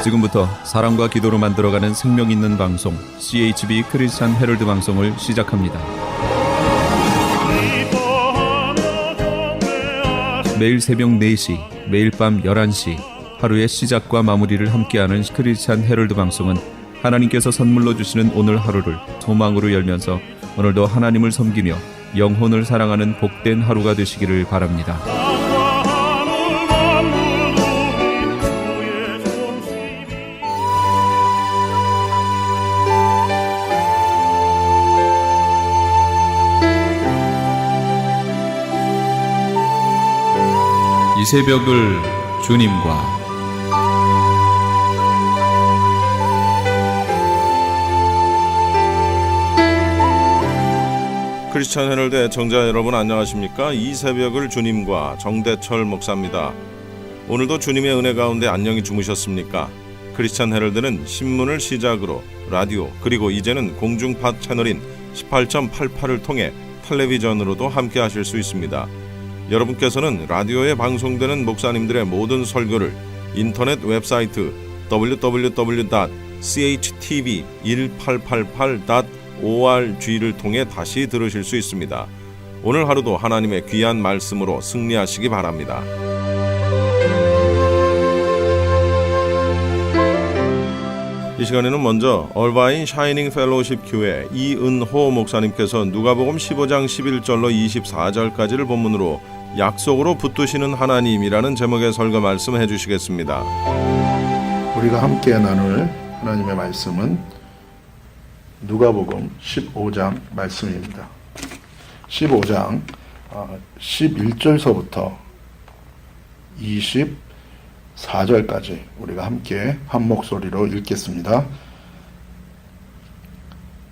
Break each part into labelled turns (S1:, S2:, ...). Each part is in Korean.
S1: 지금부터 사랑과 기도로 만들어가는 생명 있는 방송 CHB 크리스찬 헤럴드 방송을 시작합니다. 매일 새벽 4시, 매일 밤 11시 하루의 시작과 마무리를 함께하는 크리스찬 헤럴드 방송은 하나님께서 선물로 주시는 오늘 하루를 소망으로 열면서 오늘도 하나님을 섬기며 영혼을 사랑하는 복된 하루가 되시기를 바랍니다. 이 새벽을 주님과
S2: 크리스찬 헤럴드 애청자 여러분 안녕하십니까? 이 새벽을 주님과 정대철 목사입니다. 오늘도 주님의 은혜 가운데 안녕히 주무셨습니까? 크리스찬 헤럴드는 신문을 시작으로 라디오 그리고 이제는 공중파 채널인 18.88을 통해 텔레비전으로도 함께 하실 수 있습니다. 여러분께서는 라디오에 방송되는 목사님들의 모든 설교를 인터넷 웹사이트 www.chtv1888.org를 통해 다시 들으실 수 있습니다. 오늘 하루도 하나님의 귀한 말씀으로 승리하시기 바랍니다. 이 시간에는 먼저 얼바인 샤이닝 펠로우십 교회 이은호 목사님께서 누가복음 15장 11절로 24절까지를 본문으로 약속으로 붙드시는 하나님이라는 제목의 설교 말씀해 주시겠습니다.
S3: 우리가 함께 나눌 하나님의 말씀은 누가복음 15장 말씀입니다. 15장 11절서부터 24절까지 우리가 함께 한 목소리로 읽겠습니다.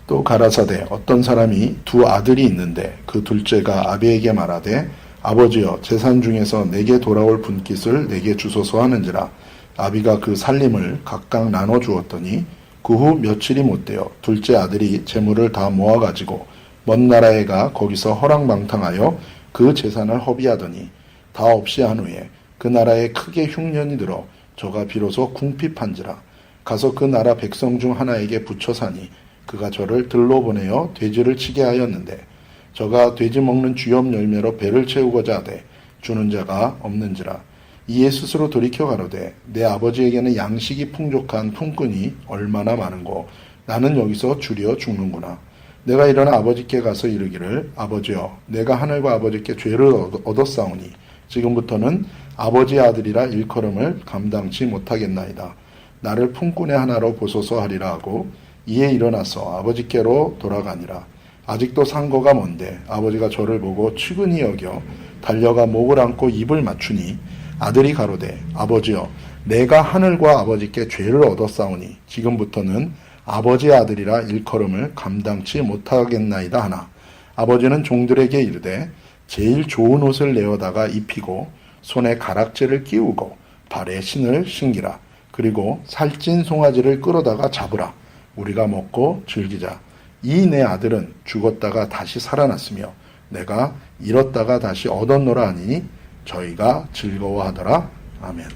S3: 또 가라사대 어떤 사람이 두 아들이 있는데 그 둘째가 아비에게 말하되 아버지여 재산 중에서 내게 돌아올 분깃을 내게 주소서 하는지라. 아비가 그 살림을 각각 나눠 주었더니 그 후 며칠이 못되어 둘째 아들이 재물을 다 모아가지고 먼 나라에 가 거기서 허랑방탕하여 그 재산을 허비하더니 다 없이 한 후에 그 나라에 크게 흉년이 들어 저가 비로소 궁핍한지라. 가서 그 나라 백성 중 하나에게 붙여 사니 그가 저를 들로 보내어 돼지를 치게 하였는데 저가 돼지 먹는 쥐염 열매로 배를 채우고자 하되 주는 자가 없는지라. 이에 스스로 돌이켜 가로되 내 아버지에게는 양식이 풍족한 품꾼이 얼마나 많은고 나는 여기서 주려 죽는구나. 내가 일어나 아버지께 가서 이르기를 아버지여 내가 하늘과 아버지께 죄를 얻었사오니 지금부터는 아버지의 아들이라 일컬음을 감당치 못하겠나이다. 나를 품꾼의 하나로 보소서 하리라 하고 이에 일어나서 아버지께로 돌아가니라. 아직도 상거가 먼데 아버지가 저를 보고 측은히 여겨 달려가 목을 안고 입을 맞추니 아들이 가로되 아버지여 내가 하늘과 아버지께 죄를 얻었사오니 지금부터는 아버지의 아들이라 일컬음을 감당치 못하겠나이다 하나. 아버지는 종들에게 이르되 제일 좋은 옷을 내어다가 입히고 손에 가락지를 끼우고 발에 신을 신기라. 그리고 살찐 송아지를 끌어다가 잡으라. 우리가 먹고 즐기자. 이 내 아들은 죽었다가 다시 살아났으며 내가 잃었다가 다시 얻었노라 하니 저희가 즐거워하더라. 아멘.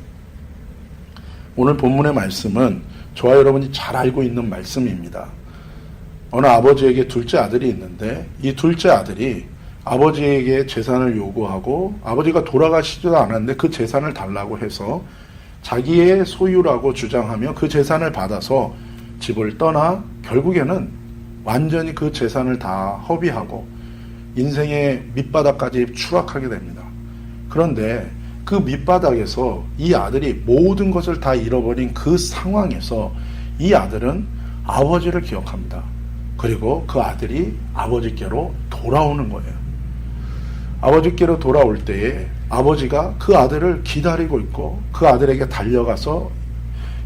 S3: 오늘 본문의 말씀은 저와 여러분이 잘 알고 있는 말씀입니다. 어느 아버지에게 둘째 아들이 있는데 이 둘째 아들이 아버지에게 재산을 요구하고 아버지가 돌아가시지도 않았는데 그 재산을 달라고 해서 자기의 소유라고 주장하며 그 재산을 받아서 집을 떠나 결국에는 완전히 그 재산을 다 허비하고 인생의 밑바닥까지 추락하게 됩니다. 그런데 그 밑바닥에서 이 아들이 모든 것을 다 잃어버린 그 상황에서 이 아들은 아버지를 기억합니다. 그리고 그 아들이 아버지께로 돌아오는 거예요. 아버지께로 돌아올 때에 아버지가 그 아들을 기다리고 있고 그 아들에게 달려가서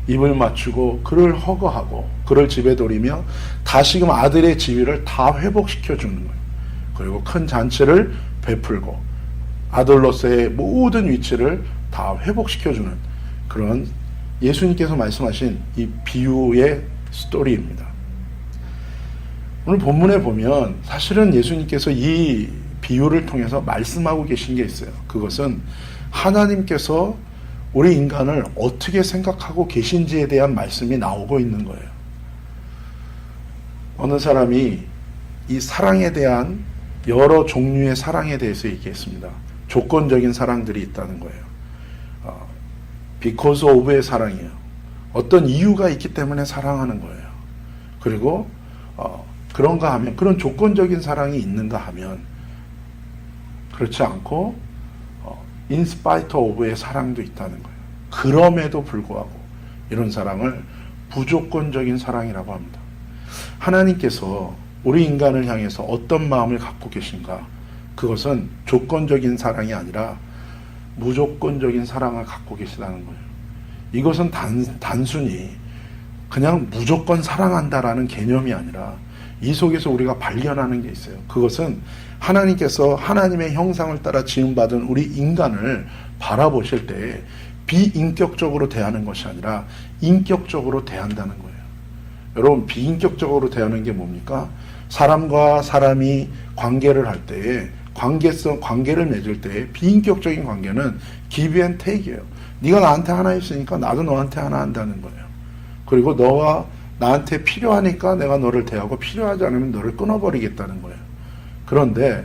S3: 입을 맞추고 그를 허거하고 그를 집에 들이며 다시금 아들의 지위를 다 회복시켜 주는 거예요. 그리고 큰 잔치를 베풀고 아들로서의 모든 위치를 다 회복시켜 주는 그런 예수님께서 말씀하신 이 비유의 스토리입니다. 오늘 본문에 보면 사실은 예수님께서 이 비유를 통해서 말씀하고 계신 게 있어요. 그것은 하나님께서 우리 인간을 어떻게 생각하고 계신지에 대한 말씀이 나오고 있는 거예요. 어느 사람이 이 사랑에 대한 여러 종류의 사랑에 대해서 얘기했습니다. 조건적인 사랑들이 있다는 거예요. because of의 사랑이에요. 어떤 이유가 있기 때문에 사랑하는 거예요. 그리고 그런가 하면, 그런 조건적인 사랑이 있는가 하면, 그렇지 않고 in spite of의 사랑도 있다는 거예요. 그럼에도 불구하고 이런 사랑을 무조건적인 사랑이라고 합니다. 하나님께서 우리 인간을 향해서 어떤 마음을 갖고 계신가? 그것은 조건적인 사랑이 아니라 무조건적인 사랑을 갖고 계시다는 거예요. 이것은 단순히 그냥 무조건 사랑한다라는 개념이 아니라 이 속에서 우리가 발견하는 게 있어요. 그것은 하나님께서 하나님의 형상을 따라 지음받은 우리 인간을 바라보실 때 비인격적으로 대하는 것이 아니라 인격적으로 대한다는 거예요. 여러분, 비인격적으로 대하는 게 뭡니까? 사람과 사람이 관계를 할 때에 관계를 맺을 때 비인격적인 관계는 give and take이에요. 네가 나한테 하나 있으니까 나도 너한테 하나 한다는 거예요. 그리고 너가 나한테 필요하니까 내가 너를 대하고 필요하지 않으면 너를 끊어버리겠다는 거예요. 그런데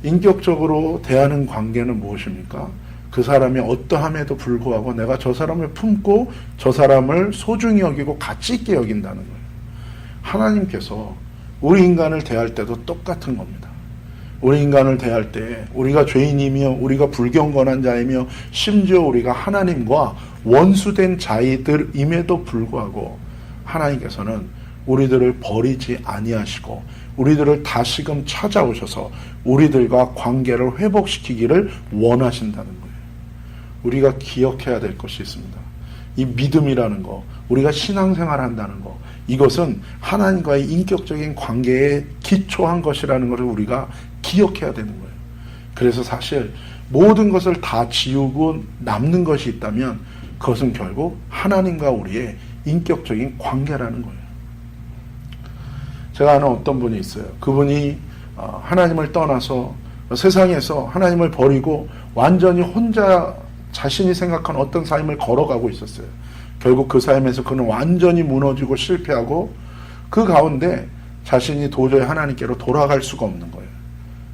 S3: 인격적으로 대하는 관계는 무엇입니까? 그 사람이 어떠함에도 불구하고 내가 저 사람을 품고 저 사람을 소중히 여기고 가치 있게 여긴다는 거예요. 하나님께서 우리 인간을 대할 때도 똑같은 겁니다. 우리 인간을 대할 때 우리가 죄인이며 우리가 불경건한 자이며 심지어 우리가 하나님과 원수된 자이들임에도 불구하고 하나님께서는 우리들을 버리지 아니하시고 우리들을 다시금 찾아오셔서 우리들과 관계를 회복시키기를 원하신다는 거예요. 우리가 기억해야 될 것이 있습니다. 이 믿음이라는 거, 우리가 신앙생활 한다는 거, 이것은 하나님과의 인격적인 관계에 기초한 것이라는 것을 우리가 기억해야 되는 거예요. 그래서 사실 모든 것을 다 지우고 남는 것이 있다면 그것은 결국 하나님과 우리의 인격적인 관계라는 거예요. 제가 아는 어떤 분이 있어요. 그분이 하나님을 떠나서 세상에서 하나님을 버리고 완전히 혼자 자신이 생각한 어떤 삶을 걸어가고 있었어요. 결국 그 삶에서 그는 완전히 무너지고 실패하고 그 가운데 자신이 도저히 하나님께로 돌아갈 수가 없는 거예요.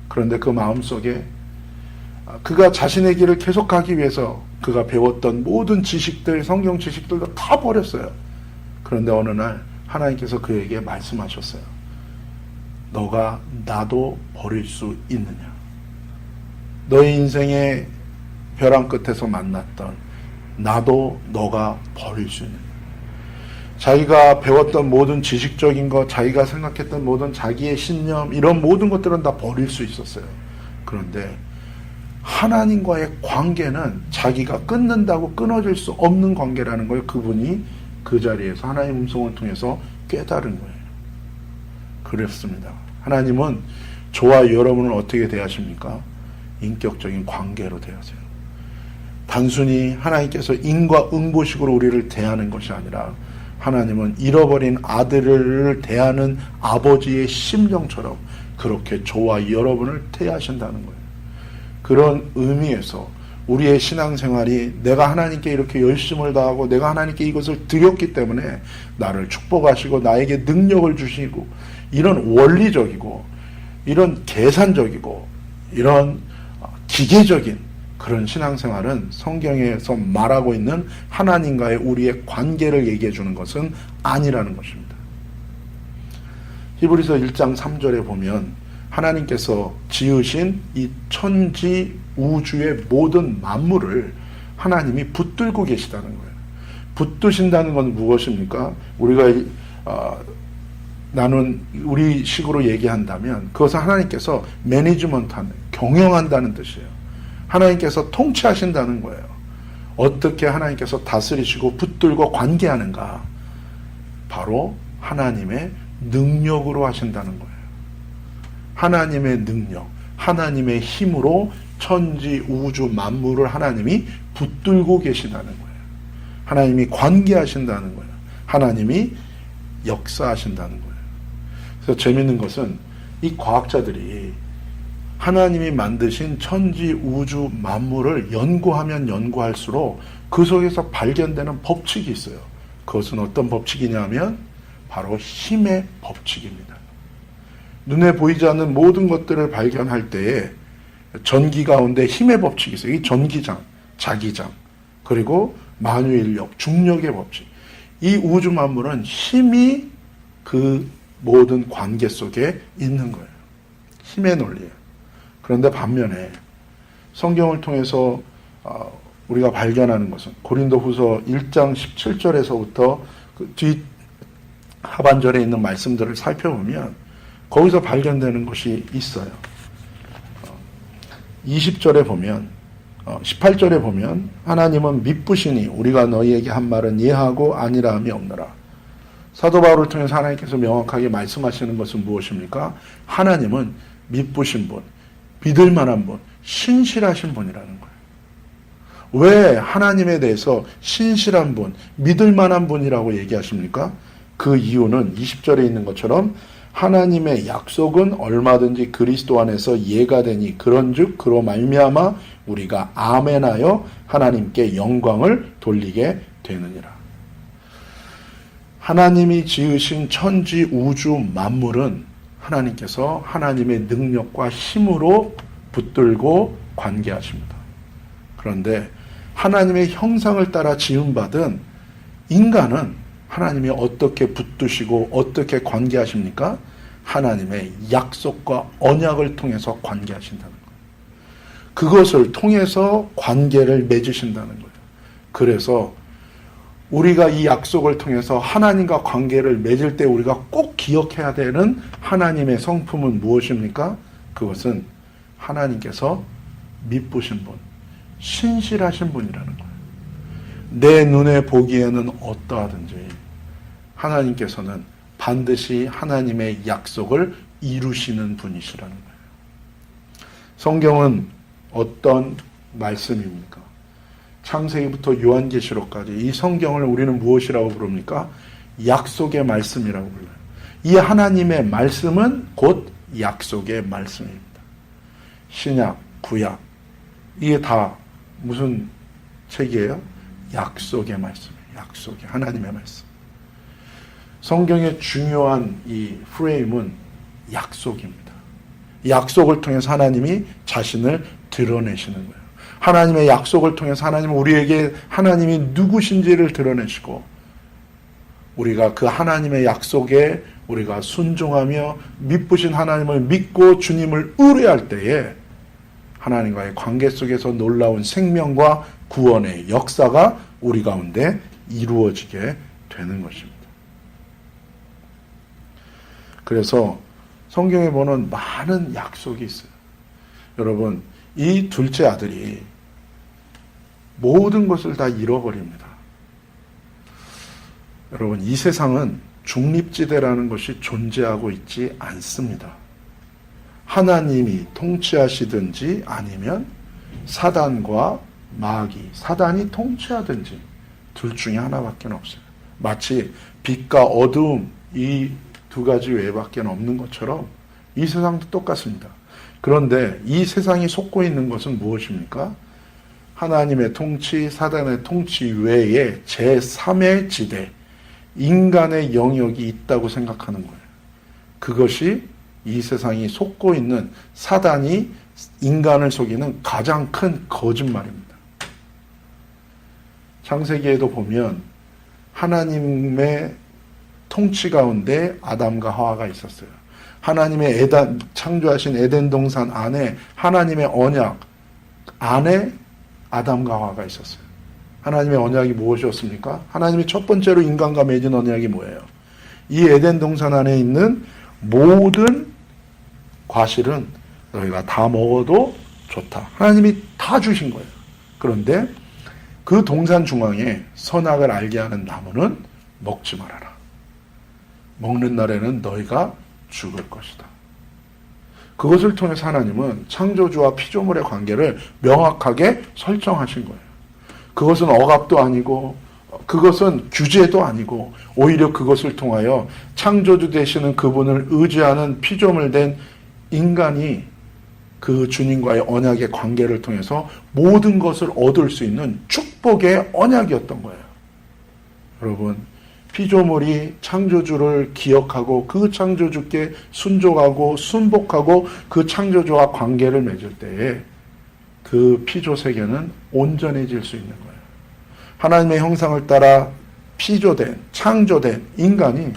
S3: 그런데 그 마음속에 그가 자신의 길을 계속하기 위해서 그가 배웠던 모든 지식들, 성경 지식들도 다 버렸어요. 그런데 어느 날 하나님께서 그에게 말씀하셨어요. 너가 나도 버릴 수 있느냐? 너의 인생의 벼랑 끝에서 만났던 나도 너가 버릴 수 있느냐? 자기가 배웠던 모든 지식적인 것, 자기가 생각했던 모든 자기의 신념, 이런 모든 것들은 다 버릴 수 있었어요. 그런데 하나님과의 관계는 자기가 끊는다고 끊어질 수 없는 관계라는 걸 그분이 그 자리에서 하나님의 음성을 통해서 깨달은 거예요. 그렇습니다. 하나님은 저와 여러분을 어떻게 대하십니까? 인격적인 관계로 대하세요. 단순히 하나님께서 인과 응보식으로 우리를 대하는 것이 아니라 하나님은 잃어버린 아들을 대하는 아버지의 심정처럼 그렇게 저와 여러분을 대하신다는 거예요. 그런 의미에서 우리의 신앙생활이 내가 하나님께 이렇게 열심을 다하고 내가 하나님께 이것을 드렸기 때문에 나를 축복하시고 나에게 능력을 주시고 이런 원리적이고 이런 계산적이고 이런 기계적인 그런 신앙생활은 성경에서 말하고 있는 하나님과의 우리의 관계를 얘기해 주는 것은 아니라는 것입니다. 히브리서 1장 3절에 보면 하나님께서 지으신 이 천지 우주의 모든 만물을 하나님이 붙들고 계시다는 거예요. 붙드신다는 건 무엇입니까? 우리가 나는 우리 식으로 얘기한다면 그것은 하나님께서 매니지먼트하는, 경영한다는 뜻이에요. 하나님께서 통치하신다는 거예요. 어떻게 하나님께서 다스리시고 붙들고 관계하는가? 바로 하나님의 능력으로 하신다는 거예요. 하나님의 능력, 하나님의 힘으로 천지 우주 만물을 하나님이 붙들고 계시다는 거예요. 하나님이 관계하신다는 거예요. 하나님이 역사하신다는 거예요. 그래서 재밌는 것은 이 과학자들이 하나님이 만드신 천지 우주 만물을 연구하면 연구할수록 그 속에서 발견되는 법칙이 있어요. 그것은 어떤 법칙이냐면 바로 힘의 법칙입니다. 눈에 보이지 않는 모든 것들을 발견할 때에 전기 가운데 힘의 법칙이 있어요. 이 전기장, 자기장, 그리고 만유인력, 중력의 법칙. 이 우주 만물은 힘이 그 모든 관계 속에 있는 거예요. 힘의 논리예요. 그런데 반면에 성경을 통해서 우리가 발견하는 것은 고린도후서 1장 17절에서부터 그 뒤 하반절에 있는 말씀들을 살펴보면 거기서 발견되는 것이 있어요. 20절에 보면 18절에 보면 하나님은 미쁘시니 우리가 너희에게 한 말은 예하고 아니라 함이 없노라. 사도 바울을 통해서 하나님께서 명확하게 말씀하시는 것은 무엇입니까? 하나님은 미쁘신 분, 믿을 만한 분, 신실하신 분이라는 거예요. 왜 하나님에 대해서 신실한 분, 믿을 만한 분이라고 얘기하십니까? 그 이유는 20절에 있는 것처럼 하나님의 약속은 얼마든지 그리스도 안에서 예가 되니 그런즉 그로 말미암아 우리가 아멘하여 하나님께 영광을 돌리게 되느니라. 하나님이 지으신 천지 우주 만물은 하나님께서 하나님의 능력과 힘으로 붙들고 관계하십니다. 그런데 하나님의 형상을 따라 지음받은 인간은 하나님이 어떻게 붙드시고 어떻게 관계하십니까? 하나님의 약속과 언약을 통해서 관계하신다는 거예요. 그것을 통해서 관계를 맺으신다는 거예요. 그래서 우리가 이 약속을 통해서 하나님과 관계를 맺을 때 우리가 꼭 기억해야 되는 하나님의 성품은 무엇입니까? 그것은 하나님께서 미쁘신 분, 신실하신 분이라는 거예요. 내 눈에 보기에는 어떠하든지 하나님께서는 반드시 하나님의 약속을 이루시는 분이시라는 거예요. 성경은 어떤 말씀입니까? 창세기부터 요한계시록까지 이 성경을 우리는 무엇이라고 부릅니까? 약속의 말씀이라고 불러요. 이 하나님의 말씀은 곧 약속의 말씀입니다. 신약, 구약 이게 다 무슨 책이에요? 약속의 말씀이에요. 약속의 하나님의 말씀. 성경의 중요한 이 프레임은 약속입니다. 약속을 통해서 하나님이 자신을 드러내시는 거예요. 하나님의 약속을 통해서 하나님은 우리에게 하나님이 누구신지를 드러내시고 우리가 그 하나님의 약속에 우리가 순종하며 미쁘신 하나님을 믿고 주님을 의뢰할 때에 하나님과의 관계 속에서 놀라운 생명과 구원의 역사가 우리 가운데 이루어지게 되는 것입니다. 그래서 성경에 보는 많은 약속이 있어요. 여러분, 이 둘째 아들이 모든 것을 다 잃어버립니다. 여러분, 이 세상은 중립지대라는 것이 존재하고 있지 않습니다. 하나님이 통치하시든지 아니면 사단과 마귀, 사단이 통치하든지 둘 중에 하나밖에 없어요. 마치 빛과 어두움 이 두 가지 외에밖에 없는 것처럼 이 세상도 똑같습니다. 그런데 이 세상이 속고 있는 것은 무엇입니까? 하나님의 통치, 사단의 통치 외에 제3의 지대, 인간의 영역이 있다고 생각하는 거예요. 그것이 이 세상이 속고 있는 사단이 인간을 속이는 가장 큰 거짓말입니다. 창세기에도 보면 하나님의 통치 가운데 아담과 하와가 있었어요. 하나님의 창조하신 에덴 동산 안에 하나님의 언약 안에 아담과 하와가 있었어요. 하나님의 언약이 무엇이었습니까? 하나님이 첫 번째로 인간과 맺은 언약이 뭐예요? 이 에덴 동산 안에 있는 모든 과실은 너희가 다 먹어도 좋다. 하나님이 다 주신 거예요. 그런데 그 동산 중앙에 선악을 알게 하는 나무는 먹지 말아라. 먹는 날에는 너희가 죽을 것이다. 그것을 통해서 하나님은 창조주와 피조물의 관계를 명확하게 설정하신 거예요. 그것은 억압도 아니고 그것은 규제도 아니고 오히려 그것을 통하여 창조주 되시는 그분을 의지하는 피조물 된 인간이 그 주님과의 언약의 관계를 통해서 모든 것을 얻을 수 있는 축복의 언약이었던 거예요. 여러분, 피조물이 창조주를 기억하고 그 창조주께 순종하고 순복하고 그 창조주와 관계를 맺을 때에 그 피조 세계는 온전해질 수 있는 거예요. 하나님의 형상을 따라 피조된, 창조된 인간이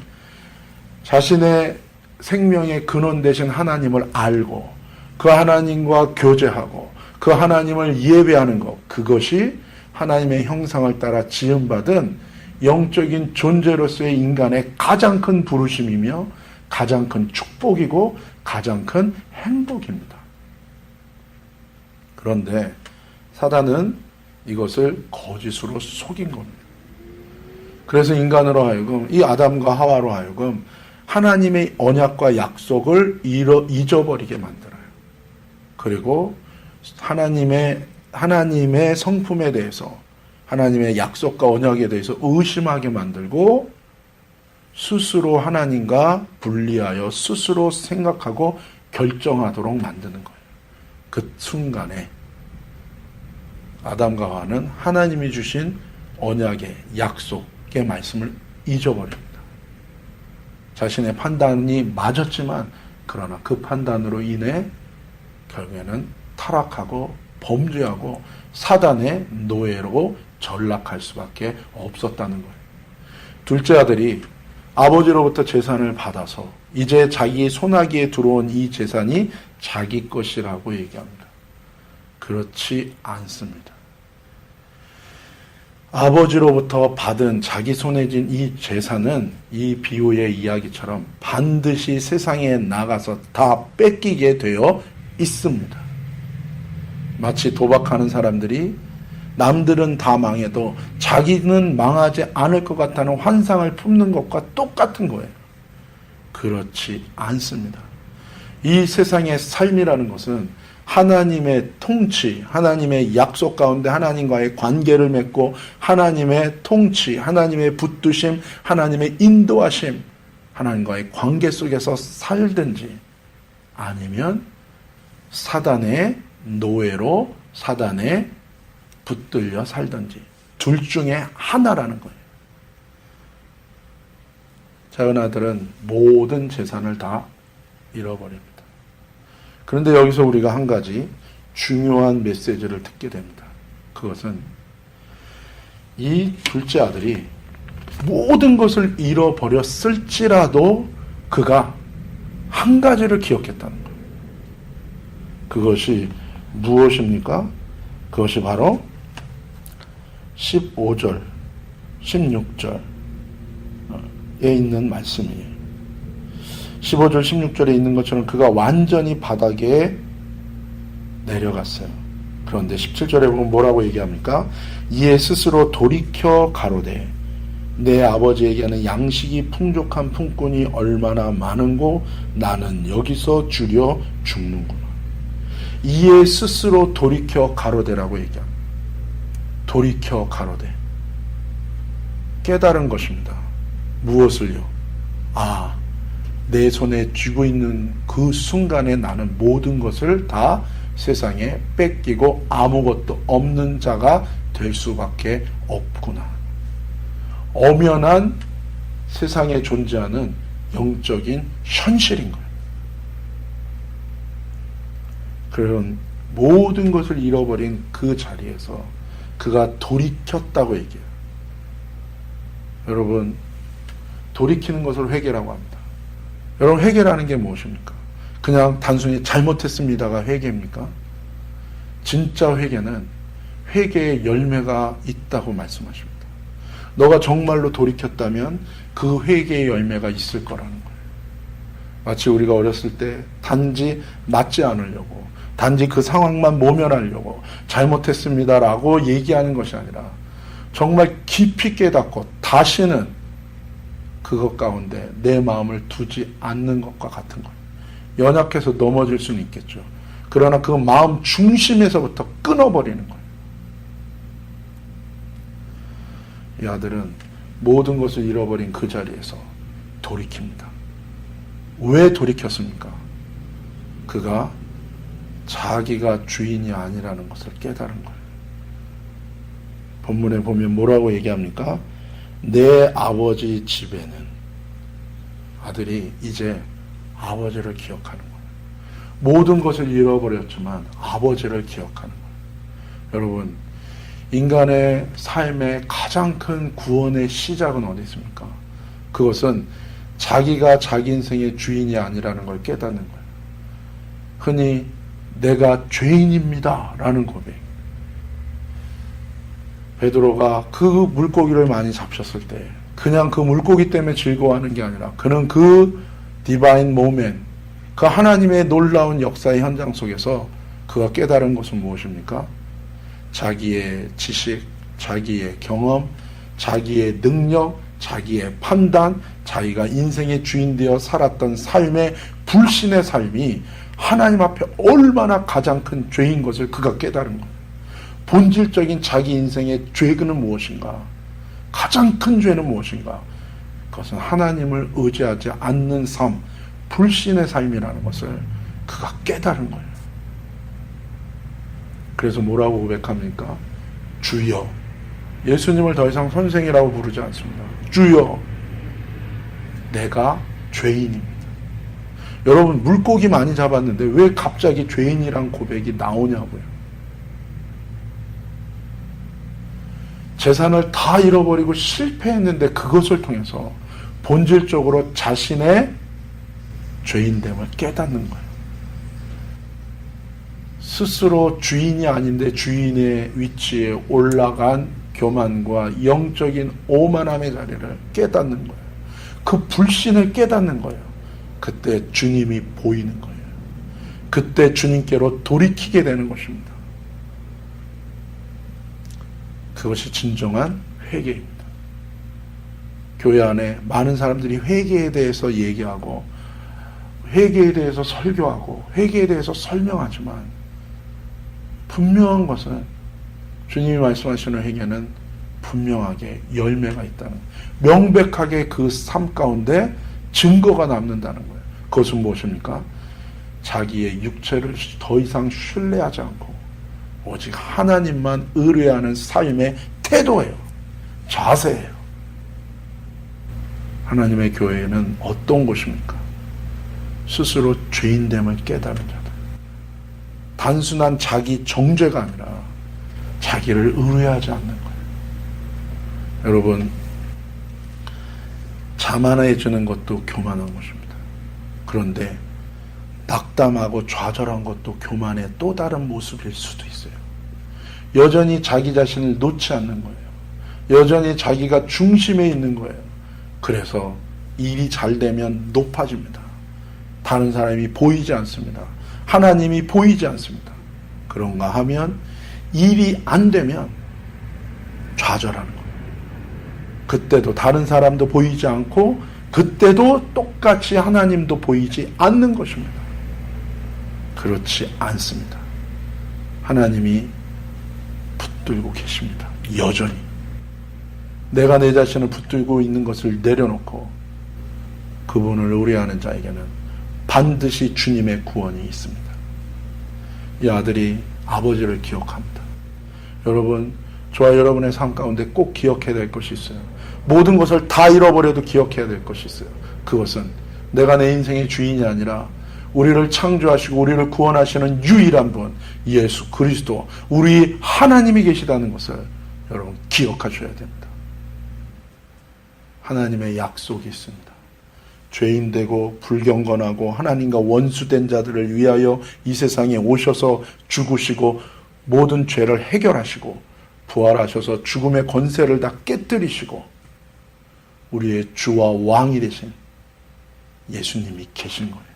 S3: 자신의 생명의 근원 되신 하나님을 알고 그 하나님과 교제하고 그 하나님을 예배하는 것, 그것이 하나님의 형상을 따라 지음받은 영적인 존재로서의 인간의 가장 큰 부르심이며 가장 큰 축복이고 가장 큰 행복입니다. 그런데 사단은 이것을 거짓으로 속인 겁니다. 그래서 인간으로 하여금, 이 아담과 하와로 하여금 하나님의 언약과 약속을 잊어버리게 만들어요. 그리고 하나님의 성품에 대해서, 하나님의 약속과 언약에 대해서 의심하게 만들고 스스로 하나님과 분리하여 스스로 생각하고 결정하도록 만드는 거예요. 그 순간에 아담과 하와는 하나님이 주신 언약의 약속의 말씀을 잊어버립니다. 자신의 판단이 맞았지만 그러나 그 판단으로 인해 결국에는 타락하고 범죄하고 사단의 노예로 전락할 수밖에 없었다는 거예요. 둘째 아들이 아버지로부터 재산을 받아서 이제 자기 손아귀에 들어온 이 재산이 자기 것이라고 얘기합니다. 그렇지 않습니다. 아버지로부터 받은 자기 손에 쥔 이 재산은 이 비유의 이야기처럼 반드시 세상에 나가서 다 뺏기게 되어 있습니다. 마치 도박하는 사람들이 남들은 다 망해도 자기는 망하지 않을 것 같다는 환상을 품는 것과 똑같은 거예요. 그렇지 않습니다. 이 세상의 삶이라는 것은 하나님의 통치, 하나님의 약속 가운데 하나님과의 관계를 맺고 하나님의 통치, 하나님의 붙드심, 하나님의 인도하심, 하나님과의 관계 속에서 살든지 아니면 사단의 노예로 사단에 붙들려 살든지 둘 중에 하나라는 거예요. 작은 아들은 모든 재산을 다 잃어버립니다. 그런데 여기서 우리가 한 가지 중요한 메시지를 듣게 됩니다. 그것은 이 둘째 아들이 모든 것을 잃어버렸을지라도 그가 한 가지를 기억했다는 거예요. 그것이 무엇입니까? 그것이 바로 15절, 16절에 있는 말씀이에요. 15절, 16절에 있는 것처럼 그가 완전히 바닥에 내려갔어요. 그런데 17절에 보면 뭐라고 얘기합니까? 이에 스스로 돌이켜 가로되 내 아버지에게는 양식이 풍족한 품꾼이 얼마나 많은고 나는 여기서 주려 죽는구나. 이에 스스로 돌이켜 가로되라고 얘기합니다. 돌이켜 가로되. 깨달은 것입니다. 무엇을요? 내 손에 쥐고 있는 그 순간에 나는 모든 것을 다 세상에 뺏기고 아무것도 없는 자가 될 수밖에 없구나. 엄연한 세상에 존재하는 영적인 현실인 거예요. 그런 모든 것을 잃어버린 그 자리에서 그가 돌이켰다고 얘기해요. 여러분, 돌이키는 것을 회개라고 합니다. 여러분, 회개라는 게 무엇입니까? 그냥 단순히 잘못했습니다가 회개입니까? 진짜 회개는 회개의 열매가 있다고 말씀하십니다. 너가 정말로 돌이켰다면 그 회개의 열매가 있을 거라는 거예요. 마치 우리가 어렸을 때 단지 맞지 않으려고, 단지 그 상황만 모면하려고 잘못했습니다라고 얘기하는 것이 아니라 정말 깊이 깨닫고 다시는 그것 가운데 내 마음을 두지 않는 것과 같은 거예요. 연약해서 넘어질 수는 있겠죠. 그러나 그 마음 중심에서부터 끊어버리는 거예요. 이 아들은 모든 것을 잃어버린 그 자리에서 돌이킵니다. 왜 돌이켰습니까? 그가 자기가 주인이 아니라는 것을 깨달은 거예요. 본문에 보면 뭐라고 얘기합니까? 내 아버지 집에는 아들이 이제 아버지를 기억하는 거예요. 모든 것을 잃어버렸지만 아버지를 기억하는 거예요. 여러분, 인간의 삶의 가장 큰 구원의 시작은 어디 있습니까? 그것은 자기가 자기 인생의 주인이 아니라는 걸 깨닫는 거예요. 흔히 내가 죄인입니다 라는 고백. 베드로가 그 물고기를 많이 잡혔을 때 그냥 그 물고기 때문에 즐거워하는 게 아니라 그는 그 디바인 모멘, 그 하나님의 놀라운 역사의 현장 속에서 그가 깨달은 것은 무엇입니까? 자기의 지식, 자기의 경험, 자기의 능력, 자기의 판단, 자기가 인생의 주인 되어 살았던 삶의 불신의 삶이 하나님 앞에 얼마나 가장 큰 죄인 것을 그가 깨달은 거예요. 본질적인 자기 인생의 죄는 무엇인가? 가장 큰 죄는 무엇인가? 그것은 하나님을 의지하지 않는 삶, 불신의 삶이라는 것을 그가 깨달은 거예요. 그래서 뭐라고 고백합니까? 주여. 예수님을 더 이상 선생이라고 부르지 않습니다. 주여, 내가 죄인입니다. 여러분, 물고기 많이 잡았는데 왜 갑자기 죄인이란 고백이 나오냐고요. 재산을 다 잃어버리고 실패했는데 그것을 통해서 본질적으로 자신의 죄인됨을 깨닫는 거예요. 스스로 주인이 아닌데 주인의 위치에 올라간 교만과 영적인 오만함의 자리를 깨닫는 거예요. 그 불신을 깨닫는 거예요. 그때 주님이 보이는 거예요. 그때 주님께로 돌이키게 되는 것입니다. 그것이 진정한 회개입니다. 교회 안에 많은 사람들이 회개에 대해서 얘기하고 회개에 대해서 설교하고 회개에 대해서 설명하지만 분명한 것은 주님이 말씀하시는 회개는 분명하게 열매가 있다는 거예요. 명백하게 그 삶 가운데 증거가 남는다는 거예요. 그것은 무엇입니까? 자기의 육체를 더 이상 신뢰하지 않고 오직 하나님만 의뢰하는 삶의 태도예요. 자세예요. 하나님의 교회는 어떤 곳입니까? 스스로 죄인됨을 깨달은 자들. 단순한 자기 정죄가 아니라 자기를 의뢰하지 않는 거예요. 여러분, 자만해지는 것도 교만한 것입니다. 그런데 낙담하고 좌절한 것도 교만의 또 다른 모습일 수도 있어요. 여전히 자기 자신을 놓지 않는 거예요. 여전히 자기가 중심에 있는 거예요. 그래서 일이 잘 되면 높아집니다. 다른 사람이 보이지 않습니다. 하나님이 보이지 않습니다. 그런가 하면 일이 안 되면 좌절하는 거예요. 그때도 다른 사람도 보이지 않고 그때도 똑같이 하나님도 보이지 않는 것입니다. 그렇지 않습니다. 하나님이 붙들고 계십니다. 여전히. 내가 내 자신을 붙들고 있는 것을 내려놓고 그분을 의뢰하는 자에게는 반드시 주님의 구원이 있습니다. 이 아들이 아버지를 기억합니다. 여러분, 저와 여러분의 삶 가운데 꼭 기억해야 될 것이 있어요. 모든 것을 다 잃어버려도 기억해야 될 것이 있어요. 그것은 내가 내 인생의 주인이 아니라 우리를 창조하시고 우리를 구원하시는 유일한 분 예수 그리스도, 우리 하나님이 계시다는 것을 여러분 기억하셔야 됩니다. 하나님의 약속이 있습니다. 죄인 되고 불경건하고 하나님과 원수된 자들을 위하여 이 세상에 오셔서 죽으시고 모든 죄를 해결하시고 부활하셔서 죽음의 권세를 다 깨뜨리시고 우리의 주와 왕이 되신 예수님이 계신 거예요.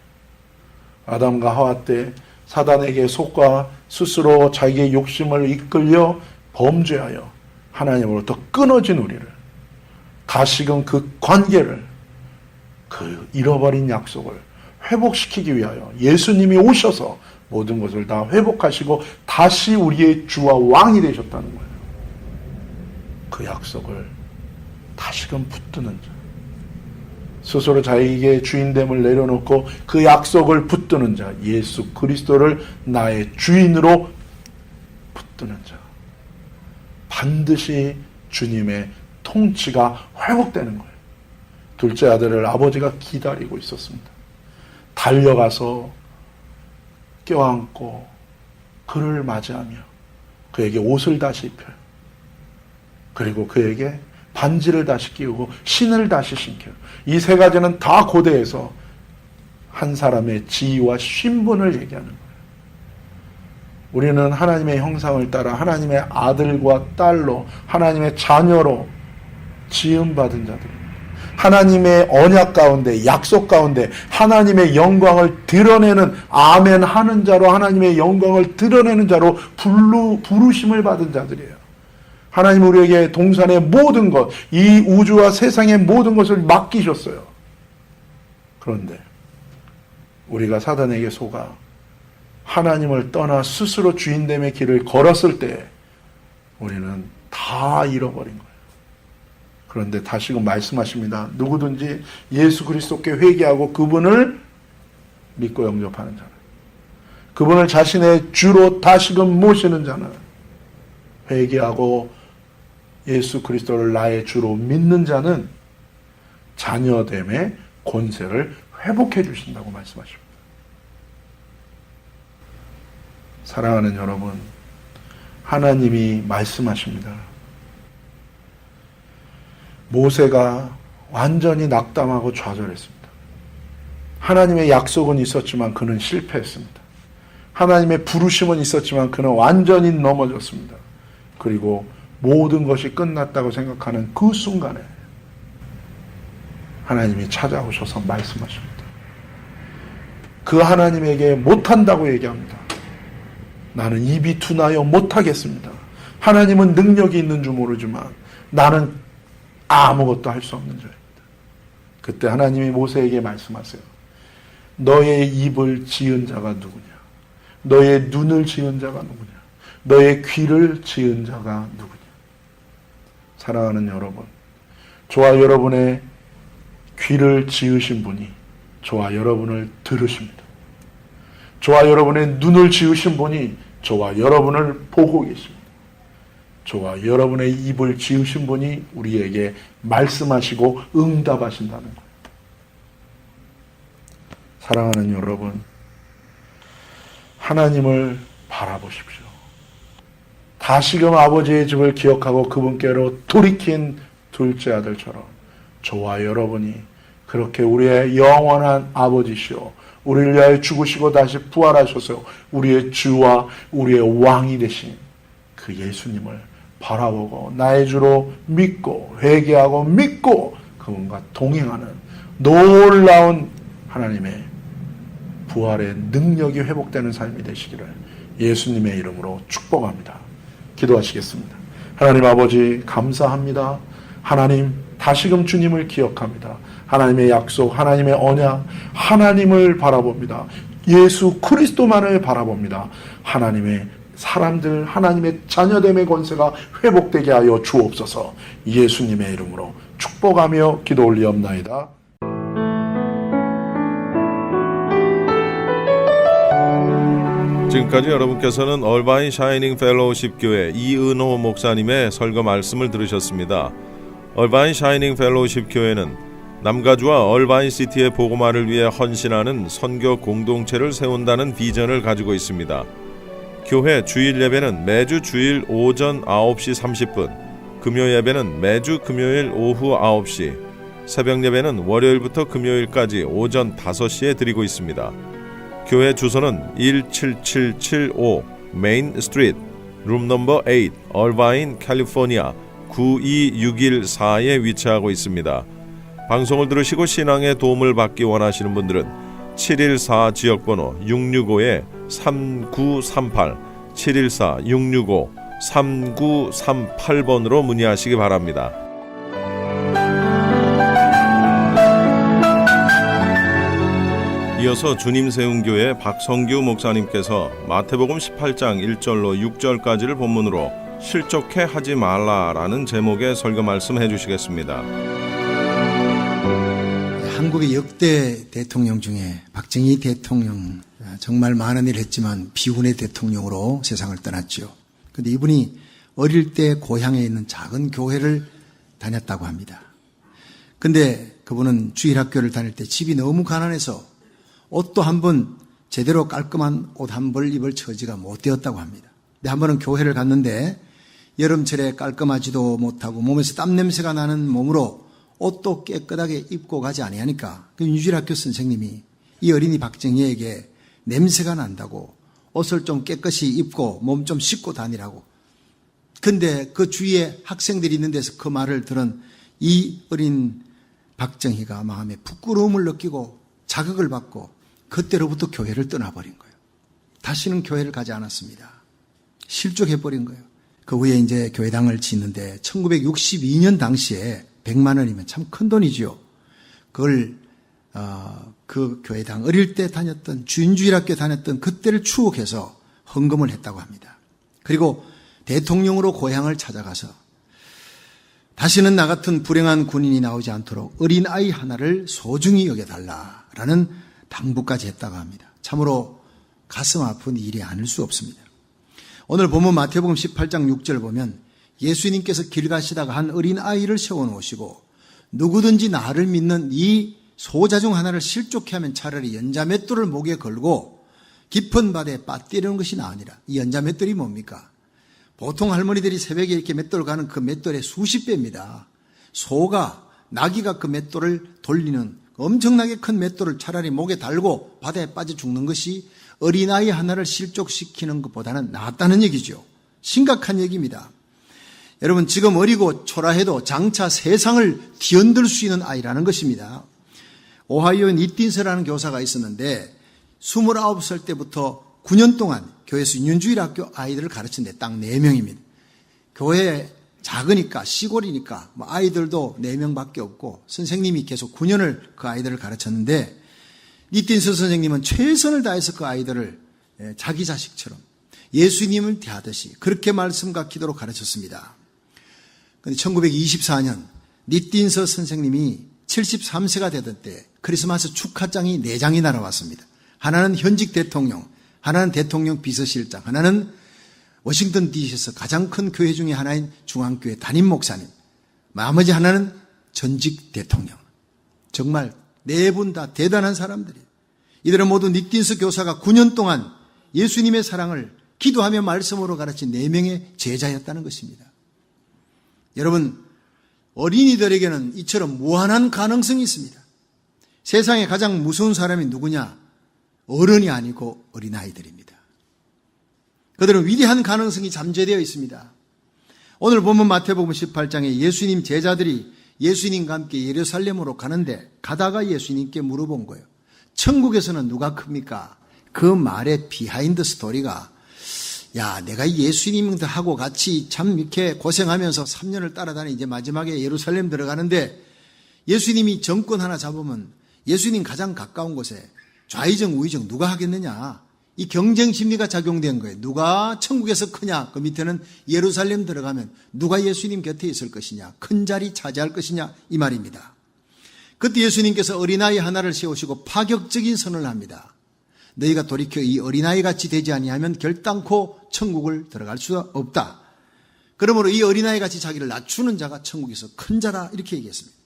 S3: 아담과 하와 때 사단에게 속아 스스로 자기의 욕심을 이끌려 범죄하여 하나님으로부터 끊어진 우리를 다시금 그 관계를, 그 잃어버린 약속을 회복시키기 위하여 예수님이 오셔서 모든 것을 다 회복하시고 다시 우리의 주와 왕이 되셨다는 거예요. 그 약속을 다시금 붙드는 자, 스스로 자기에게 주인됨을 내려놓고 그 약속을 붙드는 자, 예수 그리스도를 나의 주인으로 붙드는 자, 반드시 주님의 통치가 회복되는 거예요. 둘째 아들을 아버지가 기다리고 있었습니다. 달려가서 껴안고 그를 맞이하며 그에게 옷을 다시 입혀요. 그리고 그에게 반지를 다시 끼우고 신을 다시 신겨요. 이 세 가지는 다 고대에서 한 사람의 지위와 신분을 얘기하는 거예요. 우리는 하나님의 형상을 따라 하나님의 아들과 딸로 하나님의 자녀로 지음받은 자들입니다. 하나님의 언약 가운데 약속 가운데 하나님의 영광을 드러내는 아멘 하는 자로 하나님의 영광을 드러내는 자로 부르심을 받은 자들이에요. 하나님 우리에게 동산의 모든 것, 이 우주와 세상의 모든 것을 맡기셨어요. 그런데 우리가 사단에게 속아 하나님을 떠나 스스로 주인됨의 길을 걸었을 때 우리는 다 잃어버린 거예요. 그런데 다시금 말씀하십니다. 누구든지 예수 그리스도께 회개하고 그분을 믿고 영접하는 자는, 그분을 자신의 주로 다시금 모시는 자는, 회개하고 예수 그리스도를 나의 주로 믿는 자는 자녀됨의 권세를 회복해 주신다고 말씀하십니다. 사랑하는 여러분, 하나님이 말씀하십니다. 모세가 완전히 낙담하고 좌절했습니다. 하나님의 약속은 있었지만 그는 실패했습니다. 하나님의 부르심은 있었지만 그는 완전히 넘어졌습니다. 그리고 모든 것이 끝났다고 생각하는 그 순간에 하나님이 찾아오셔서 말씀하십니다. 그 하나님에게 못한다고 얘기합니다. 나는 입이 둔하여 못하겠습니다. 하나님은 능력이 있는 줄 모르지만 나는 아무것도 할 수 없는 자입니다. 그때 하나님이 모세에게 말씀하세요. 너의 입을 지은 자가 누구냐? 너의 눈을 지은 자가 누구냐? 너의 귀를 지은 자가 누구냐? 사랑하는 여러분, 저와 여러분의 귀를 지으신 분이 저와 여러분을 들으십니다. 저와 여러분의 눈을 지으신 분이 저와 여러분을 보고 계십니다. 저와 여러분의 입을 지으신 분이 우리에게 말씀하시고 응답하신다는 거예요. 사랑하는 여러분, 하나님을 바라보십시오. 다시금 아버지의 집을 기억하고 그분께로 돌이킨 둘째 아들처럼 저와 여러분이 그렇게 우리의 영원한 아버지시오, 우리를 위하여 죽으시고 다시 부활하셔서 우리의 주와 우리의 왕이 되신 그 예수님을 바라보고 나의 주로 믿고 회개하고 믿고 그분과 동행하는 놀라운 하나님의 부활의 능력이 회복되는 삶이 되시기를 예수님의 이름으로 축복합니다. 기도하시겠습니다. 하나님 아버지 감사합니다. 하나님 다시금 주님을 기억합니다. 하나님의 약속, 하나님의 언약, 하나님을 바라봅니다. 예수 그리스도만을 바라봅니다. 하나님의 사람들, 하나님의 자녀됨의 권세가 회복되게 하여 주옵소서. 예수님의 이름으로 축복하며 기도 올리옵나이다.
S2: 지금까지 여러분께서는 얼바인 샤이닝 펠로우십 교회 이은호 목사님의 설교 말씀을 들으셨습니다. 얼바인 샤이닝 펠로우십 교회는 남가주와 얼바인 시티의 복음화를 위해 헌신하는 선교 공동체를 세운다는 비전을 가지고 있습니다. 교회 주일 예배는 매주 주일 오전 9시 30분, 금요 예배는 매주 금요일 오후 9시, 새벽 예배는 월요일부터 금요일까지 오전 5시에 드리고 있습니다. 교회 주소는 17775 메인 스트리트, 룸 넘버 8, 얼바인, 캘리포니아 92614에 위치하고 있습니다. 방송을 들으시고 신앙의 도움을 받기 원하시는 분들은 714 지역번호 665-3938, 714-665-3938번으로 문의하시기 바랍니다. 이어서 주님 세운 교회 박성규 목사님께서 마태복음 18장 1절로 6절까지를 본문으로 실족해 하지 말라라는 제목의 설교 말씀 해주시겠습니다.
S4: 한국의 역대 대통령 중에 박정희 대통령 정말 많은 일을 했지만 비운의 대통령으로 세상을 떠났죠. 그런데 이분이 어릴 때 고향에 있는 작은 교회를 다녔다고 합니다. 근데 그분은 주일학교를 다닐 때 집이 너무 가난해서 옷도 한 번 제대로 깔끔한 옷 한 벌 입을 처지가 못 되었다고 합니다. 근데 한 번은 교회를 갔는데 여름철에 깔끔하지도 못하고 몸에서 땀 냄새가 나는 몸으로 옷도 깨끗하게 입고 가지 아니하니까 그 주일학교 선생님이 이 어린이 박정희에게 냄새가 난다고 옷을 좀 깨끗이 입고 몸 좀 씻고 다니라고. 근데 그 주위에 학생들이 있는 데서 그 말을 들은 이 어린 박정희가 마음에 부끄러움을 느끼고 자극을 받고 그때로부터 교회를 떠나버린 거예요. 다시는 교회를 가지 않았습니다. 실족해버린 거예요. 그 후에 이제 교회당을 짓는데 1962년 당시에 100만 원이면 참 큰 돈이죠. 그걸 그 교회당 어릴 때 다녔던 주인주일학교 다녔던 그때를 추억해서 헌금을 했다고 합니다. 그리고 대통령으로 고향을 찾아가서 다시는 나 같은 불행한 군인이 나오지 않도록 어린아이 하나를 소중히 여겨달라라는 당부까지 했다고 합니다. 참으로 가슴 아픈 일이 아닐 수 없습니다. 오늘 본문 마태복음 18장 6절 보면 예수님께서 길 가시다가 한 어린아이를 세워놓으시고 누구든지 나를 믿는 이 소자 중 하나를 실족해 하면 차라리 연자맷돌을 목에 걸고 깊은 바다에 빠뜨리는 것이 나으니라. 이 연자맷돌이 뭡니까? 보통 할머니들이 새벽에 이렇게 맷돌 가는 그 맷돌의 수십 배입니다. 소가, 나귀가 그 맷돌을 돌리는 엄청나게 큰 맷돌을 차라리 목에 달고 바다에 빠져 죽는 것이 어린아이 하나를 실족시키는 것보다는 낫다는 얘기죠. 심각한 얘기입니다. 여러분, 지금 어리고 초라해도 장차 세상을 뒤흔들 수 있는 아이라는 것입니다. 오하이오에 니틴스라는 교사가 있었는데 29살 때부터 9년 동안 교회에서 유년주일학교 아이들을 가르쳤는데 딱 4명입니다. 교회 작으니까 시골이니까 아이들도 4명밖에 없고 선생님이 계속 9년을 그 아이들을 가르쳤는데 니틴스 선생님은 최선을 다해서 그 아이들을 자기 자식처럼 예수님을 대하듯이 그렇게 말씀과 기도로 가르쳤습니다. 그런데 1924년 니틴스 선생님이 73세가 되던 때 크리스마스 축하장이 4장이 날아왔습니다. 하나는 현직 대통령, 하나는 대통령 비서실장, 하나는 워싱턴 DC에서 가장 큰 교회 중에 하나인 중앙교회 담임 목사님, 나머지 하나는 전직 대통령. 정말 4분 다 대단한 사람들이에요. 이들은 모두 니틴스 교사가 9년 동안 예수님의 사랑을 기도하며 말씀으로 가르친 4명의 제자였다는 것입니다. 여러분, 어린이들에게는 이처럼 무한한 가능성이 있습니다. 세상에 가장 무서운 사람이 누구냐? 어른이 아니고 어린아이들입니다. 그들은 위대한 가능성이 잠재되어 있습니다. 오늘 보면 마태복음 18장에 예수님 제자들이 예수님과 함께 예루살렘으로 가는데 가다가 예수님께 물어본 거예요. 천국에서는 누가 큽니까? 그 말의 비하인드 스토리가 야, 내가 예수님하고 같이 참 이렇게 고생하면서 3년을 따라다니 이제 마지막에 예루살렘 들어가는데 예수님이 정권 하나 잡으면 예수님 가장 가까운 곳에 좌의정 우의정 누가 하겠느냐? 이 경쟁 심리가 작용된 거예요. 누가 천국에서 크냐? 그 밑에는 예루살렘 들어가면 누가 예수님 곁에 있을 것이냐? 큰 자리 차지할 것이냐? 이 말입니다. 그때 예수님께서 어린아이 하나를 세우시고 파격적인 선언을 합니다. 너희가 돌이켜 이 어린아이 같이 되지 아니하면 결단코 천국을 들어갈 수 없다. 그러므로 이 어린아이 같이 자기를 낮추는 자가 천국에서 큰 자라 이렇게 얘기했습니다.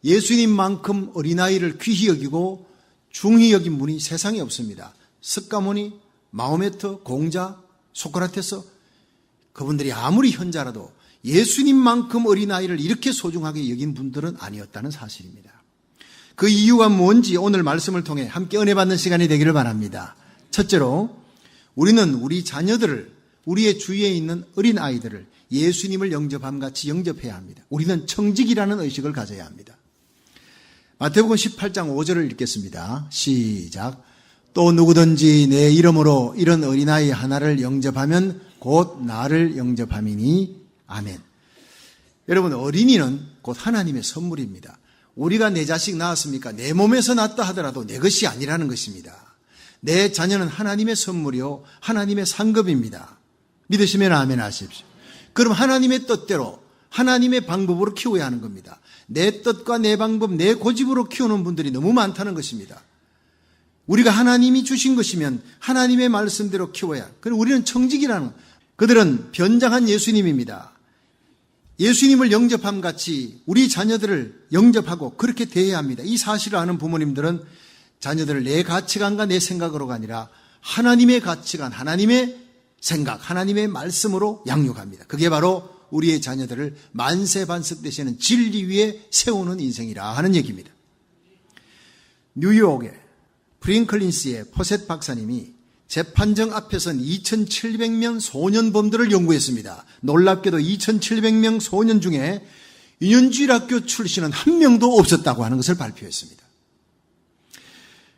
S4: 예수님만큼 어린아이를 귀히 여기고 중히 여긴 분이 세상에 없습니다. 스가모니, 마호메트, 공자, 소크라테스 그분들이 아무리 현자라도 예수님만큼 어린아이를 이렇게 소중하게 여긴 분들은 아니었다는 사실입니다. 그 이유가 뭔지 오늘 말씀을 통해 함께 은혜 받는 시간이 되기를 바랍니다. 첫째로 우리는 우리 자녀들을 우리의 주위에 있는 어린아이들을 예수님을 영접함같이 영접해야 합니다. 우리는 청직이라는 의식을 가져야 합니다. 마태복음 18장 5절을 읽겠습니다. 시작. 또 누구든지 내 이름으로 이런 어린아이 하나를 영접하면 곧 나를 영접함이니 아멘. 여러분, 어린이는 곧 하나님의 선물입니다. 우리가 내 자식 낳았습니까? 내 몸에서 낳았다 하더라도 내 것이 아니라는 것입니다. 내 자녀는 하나님의 선물이요 하나님의 상급입니다. 믿으시면 아멘 하십시오. 그럼 하나님의 뜻대로 하나님의 방법으로 키워야 하는 겁니다. 내 뜻과 내 방법, 내 고집으로 키우는 분들이 너무 많다는 것입니다. 우리가 하나님이 주신 것이면 하나님의 말씀대로 키워야. 그럼 우리는 청직이라는 것. 그들은 변장한 예수님입니다. 예수님을 영접함 같이 우리 자녀들을 영접하고 그렇게 대해야 합니다. 이 사실을 아는 부모님들은 자녀들을 내 가치관과 내 생각으로가 아니라 하나님의 가치관, 하나님의 생각, 하나님의 말씀으로 양육합니다. 그게 바로 우리의 자녀들을 만세반석 되시는 진리 위에 세우는 인생이라 하는 얘기입니다. 뉴욕의 프링클린스의 포셋 박사님이 재판정 앞에 선 2,700명 소년범들을 연구했습니다. 놀랍게도 2,700명 소년 중에 유년주일학교 출신은 한 명도 없었다고 하는 것을 발표했습니다.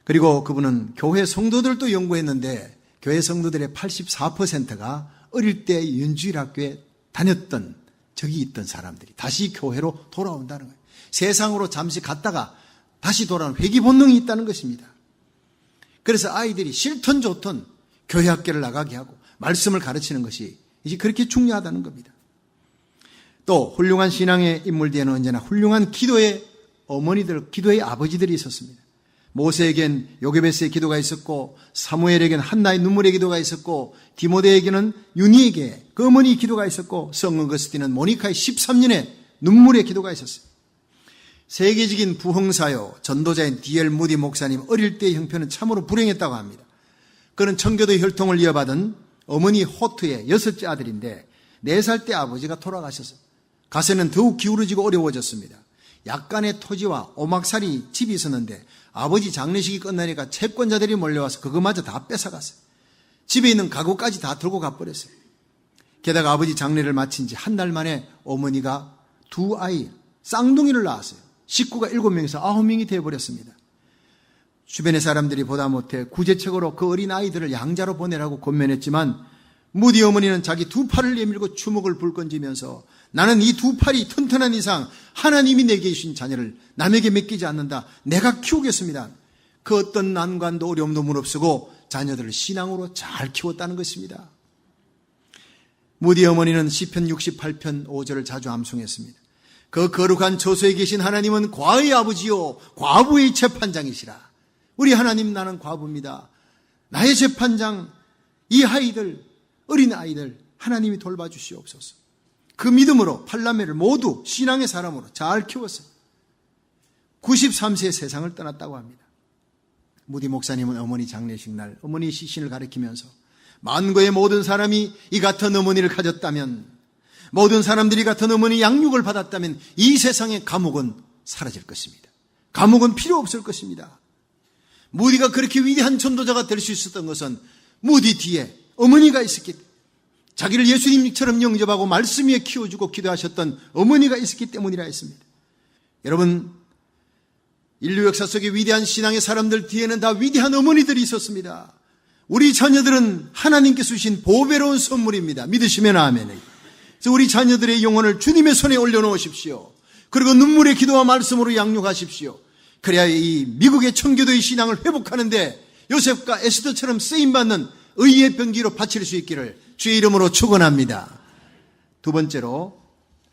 S4: 그리고 그분은 교회 성도들도 연구했는데 교회 성도들의 84%가 어릴 때 유년주일학교에 다녔던 적이 있던 사람들이 다시 교회로 돌아온다는 거예요. 세상으로 잠시 갔다가 다시 돌아오는 회귀 본능이 있다는 것입니다. 그래서 아이들이 싫든 좋든 교회 학교를 나가게 하고 말씀을 가르치는 것이 이제 그렇게 중요하다는 겁니다. 또 훌륭한 신앙의 인물 뒤에는 언제나 훌륭한 기도의 어머니들, 기도의 아버지들이 있었습니다. 모세에겐 요게베스의 기도가 있었고 사무엘에겐 한나의 눈물의 기도가 있었고 디모데에게는 유니에게 그 어머니의 기도가 있었고 성 어거스틴은 모니카의 13년의 눈물의 기도가 있었어요. 세계적인 부흥사요 전도자인 D.L. 무디 목사님 어릴 때의 형편은 참으로 불행했다고 합니다. 그는 청교도 혈통을 이어받은 어머니 호트의 6째 아들인데 4살 때 아버지가 돌아가셨어요. 가세는 더욱 기울어지고 어려워졌습니다. 약간의 토지와 오막살이 집이 있었는데 아버지 장례식이 끝나니까 채권자들이 몰려와서 그거마저 다 뺏어갔어요. 집에 있는 가구까지 다 들고 가버렸어요. 게다가 아버지 장례를 마친 지 한 달 만에 어머니가 2아이 쌍둥이를 낳았어요. 식구가 7명에서 9명이 되어버렸습니다. 주변의 사람들이 보다 못해 구제책으로 그 어린 아이들을 양자로 보내라고 권면했지만 무디 어머니는 자기 2팔을 내밀고 주먹을 불끈지면서 나는 이 2팔이 튼튼한 이상 하나님이 내게 주신 자녀를 남에게 맡기지 않는다. 내가 키우겠습니다. 그 어떤 난관도 어려움도 무릅쓰고 자녀들을 신앙으로 잘 키웠다는 것입니다. 무디 어머니는 시편 68편 5절을 자주 암송했습니다. 그 거룩한 저소에 계신 하나님은 과의 아버지요 과부의 재판장이시라. 우리 하나님, 나는 과부입니다. 나의 재판장, 이 아이들, 어린 아이들 하나님이 돌봐주시옵소서. 그 믿음으로 팔라메를 모두 신앙의 사람으로 잘 키웠어요. 93세에 세상을 떠났다고 합니다. 무디 목사님은 어머니 장례식 날 어머니 시신을 가리키면서 만고의 모든 사람이 이 같은 어머니를 가졌다면, 모든 사람들이 같은 어머니 양육을 받았다면 이 세상의 감옥은 사라질 것입니다. 감옥은 필요 없을 것입니다. 무디가 그렇게 위대한 전도자가 될 수 있었던 것은 무디 뒤에 어머니가 있었기 때문에, 자기를 예수님처럼 영접하고 말씀 위에 키워주고 기도하셨던 어머니가 있었기 때문이라 했습니다. 여러분, 인류 역사 속의 위대한 신앙의 사람들 뒤에는 다 위대한 어머니들이 있었습니다. 우리 자녀들은 하나님께서 주신 보배로운 선물입니다. 믿으시면 아멘. 그래서 우리 자녀들의 영혼을 주님의 손에 올려놓으십시오. 그리고 눈물의 기도와 말씀으로 양육하십시오. 그래야 이 미국의 청교도의 신앙을 회복하는데 요셉과 에스더처럼 쓰임받는 의의 병기로 바칠 수 있기를 주의 이름으로 축원합니다. 두 번째로,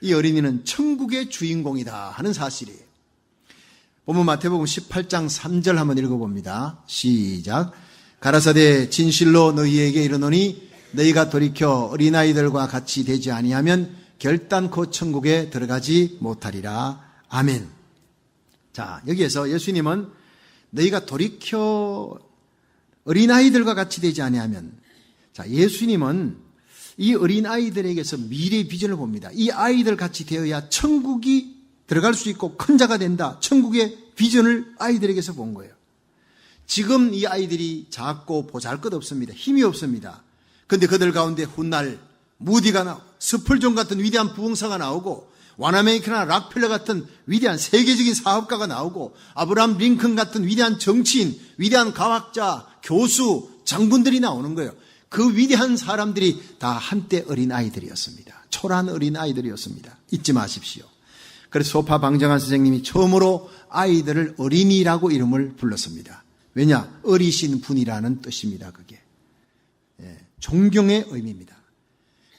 S4: 이 어린이는 천국의 주인공이다 하는 사실이에요. 본문 마태복음 18장 3절 한번 읽어봅니다. 시작. 가라사대 진실로 너희에게 이르노니 너희가 돌이켜 어린아이들과 같이 되지 아니하면 결단코 천국에 들어가지 못하리라. 아멘. 자, 여기에서 예수님은 너희가 돌이켜 어린아이들과 같이 되지 아니하면, 자, 예수님은 이 어린아이들에게서 미래의 비전을 봅니다. 이 아이들 같이 되어야 천국이 들어갈 수 있고 큰 자가 된다. 천국의 비전을 아이들에게서 본 거예요. 지금 이 아이들이 작고 보잘것없습니다. 힘이 없습니다. 그런데 그들 가운데 훗날 무디가 나오고 스펄전 같은 위대한 부흥사가 나오고 와나메이커나 락펠러 같은 위대한 세계적인 사업가가 나오고 아브라함 링컨 같은 위대한 정치인, 위대한 과학자, 교수, 장군들이 나오는 거예요. 그 위대한 사람들이 다 한때 어린아이들이었습니다. 초라한 어린아이들이었습니다. 잊지 마십시오. 그래서 소파 방정환 선생님이 처음으로 아이들을 어린이라고 이름을 불렀습니다. 왜냐? 어리신 분이라는 뜻입니다. 그게 존경의 의미입니다.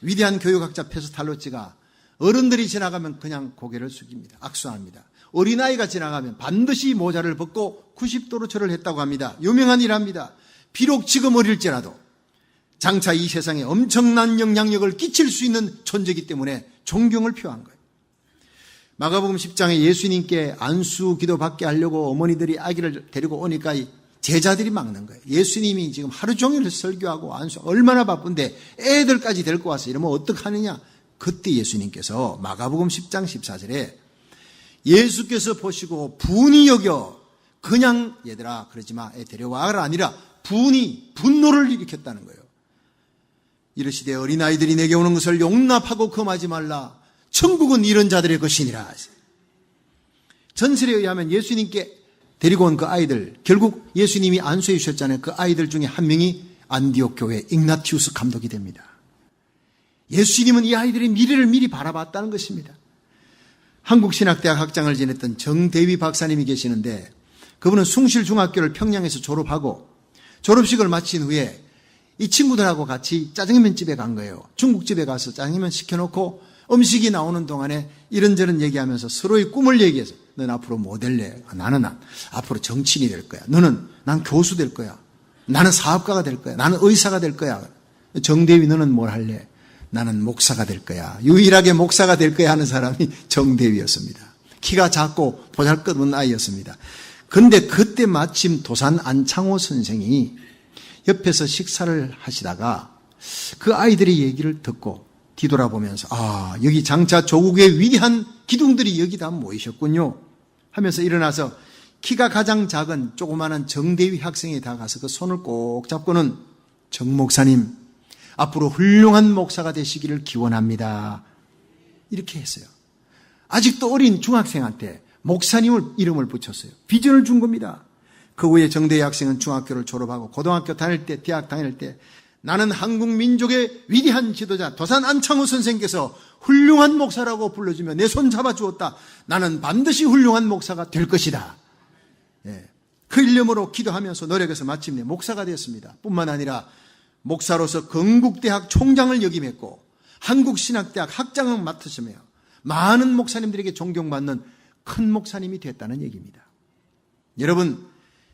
S4: 위대한 교육학자 페스탈로치가 어른들이 지나가면 그냥 고개를 숙입니다. 악수합니다. 어린아이가 지나가면 반드시 모자를 벗고 90도로 절을 했다고 합니다. 유명한 일합니다. 비록 지금 어릴지라도 장차 이 세상에 엄청난 영향력을 끼칠 수 있는 존재이기 때문에 존경을 표한 거예요. 마가복음 10장에 예수님께 안수 기도 받게 하려고 어머니들이 아기를 데리고 오니까 제자들이 막는 거예요. 예수님이 지금 하루 종일 설교하고 안수 얼마나 바쁜데 애들까지 데리고 와서 이러면 어떡하느냐. 그때 예수님께서 마가복음 10장 14절에 예수께서 보시고 분이 여겨 그냥 얘들아 그러지 마 애 데려와가 아니라 분노를 일으켰다는 거예요. 이르시되 어린아이들이 내게 오는 것을 용납하고 금하지 말라. 천국은 이런 자들의 것이니라. 전설에 의하면 예수님께 데리고 온 그 아이들, 결국 예수님이 안수해 주셨잖아요. 그 아이들 중에 한 명이 안디옥 교회 ig나티우스 감독이 됩니다. 예수님은 이 아이들의 미래를 미리 바라봤다는 것입니다. 한국신학대학 학장을 지냈던 정대위 박사님이 계시는데 그분은 숭실중학교를 평양에서 졸업하고 졸업식을 마친 후에 이 친구들하고 같이 짜장면 집에 간 거예요. 중국집에 가서 짜장면 시켜놓고 음식이 나오는 동안에 이런저런 얘기하면서 서로의 꿈을 얘기해서 넌 앞으로 뭐 될래? 나는 앞으로 정치인이 될 거야. 난 교수 될 거야. 나는 사업가가 될 거야. 나는 의사가 될 거야. 정대위 너는 뭘 할래? 나는 목사가 될 거야. 유일하게 목사가 될 거야 하는 사람이 정대위였습니다. 키가 작고 보잘것없는 아이였습니다. 그런데 그때 마침 도산 안창호 선생이 옆에서 식사를 하시다가 그 아이들의 얘기를 듣고 뒤돌아보면서 여기 장차 조국의 위대한 기둥들이 여기다 모이셨군요 하면서 일어나서 키가 가장 작은 조그마한 정대위 학생에 다가가서 그 손을 꼭 잡고는 정 목사님 앞으로 훌륭한 목사가 되시기를 기원합니다. 이렇게 했어요. 아직도 어린 중학생한테 목사님을 이름을 붙였어요. 비전을 준 겁니다. 그 후에 정대위 학생은 중학교를 졸업하고 고등학교 다닐 때, 대학 다닐 때 나는 한국 민족의 위대한 지도자 도산 안창호 선생께서 훌륭한 목사라고 불러주며 내 손 잡아주었다. 나는 반드시 훌륭한 목사가 될 것이다. 그 일념으로 기도하면서 노력해서 마침내 목사가 되었습니다. 뿐만 아니라 목사로서 건국대학 총장을 역임했고 한국신학대학 학장을 맡으시며 많은 목사님들에게 존경받는 큰 목사님이 됐다는 얘기입니다. 여러분,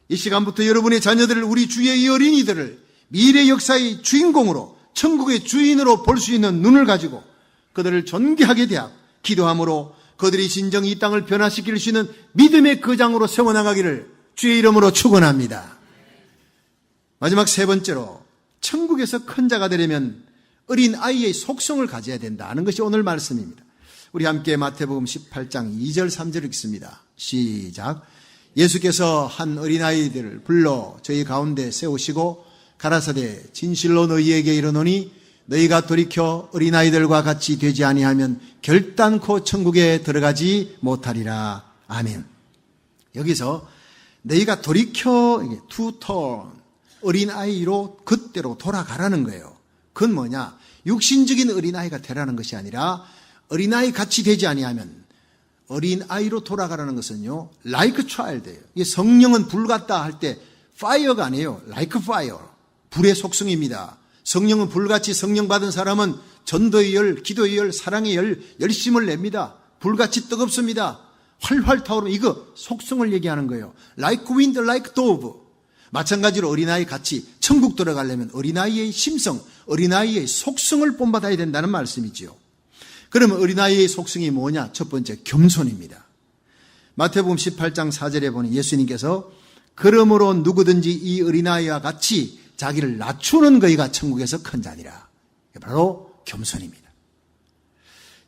S4: 이 시간부터 여러분의 자녀들을 우리 주의 이 어린이들을 미래 역사의 주인공으로 천국의 주인으로 볼 수 있는 눈을 가지고 그들을 존귀하게 대하고 기도함으로 그들이 진정 이 땅을 변화시킬 수 있는 믿음의 거장으로 세워나가기를 주의 이름으로 축원합니다. 마지막 세 번째로 천국에서 큰 자가 되려면 어린 아이의 속성을 가져야 된다는 것이 오늘 말씀입니다. 우리 함께 마태복음 18장 2절 3절 읽습니다. 시작. 예수께서 한 어린아이들을 불러 저희 가운데 세우시고 가라사대 진실로 너희에게 이르노니 너희가 돌이켜 어린아이들과 같이 되지 아니하면 결단코 천국에 들어가지 못하리라. 아멘. 여기서 너희가 돌이켜 to turn 어린아이로 그때로 돌아가라는 거예요. 그건 뭐냐? 육신적인 어린아이가 되라는 것이 아니라 어린아이 같이 되지 아니하면 어린아이로 돌아가라는 것은요, like child예요. 이게 성령은 불 같다 할 때 fire가 아니에요. like fire. 불의 속성입니다. 성령은 불같이 성령 받은 사람은 전도의 열, 기도의 열, 사랑의 열, 열심을 냅니다. 불같이 뜨겁습니다. 활활 타오르면 이거 속성을 얘기하는 거예요. like wind, like dove. 마찬가지로 어린아이 같이 천국 들어가려면 어린아이의 심성, 어린아이의 속성을 본받아야 된다는 말씀이지요. 그러면 어린아이의 속성이 뭐냐? 첫 번째, 겸손입니다. 마태복음 18장 4절에 보니 예수님께서 그러므로 누구든지 이 어린아이와 같이 자기를 낮추는 거이가 천국에서 큰 자니라. 바로 겸손입니다.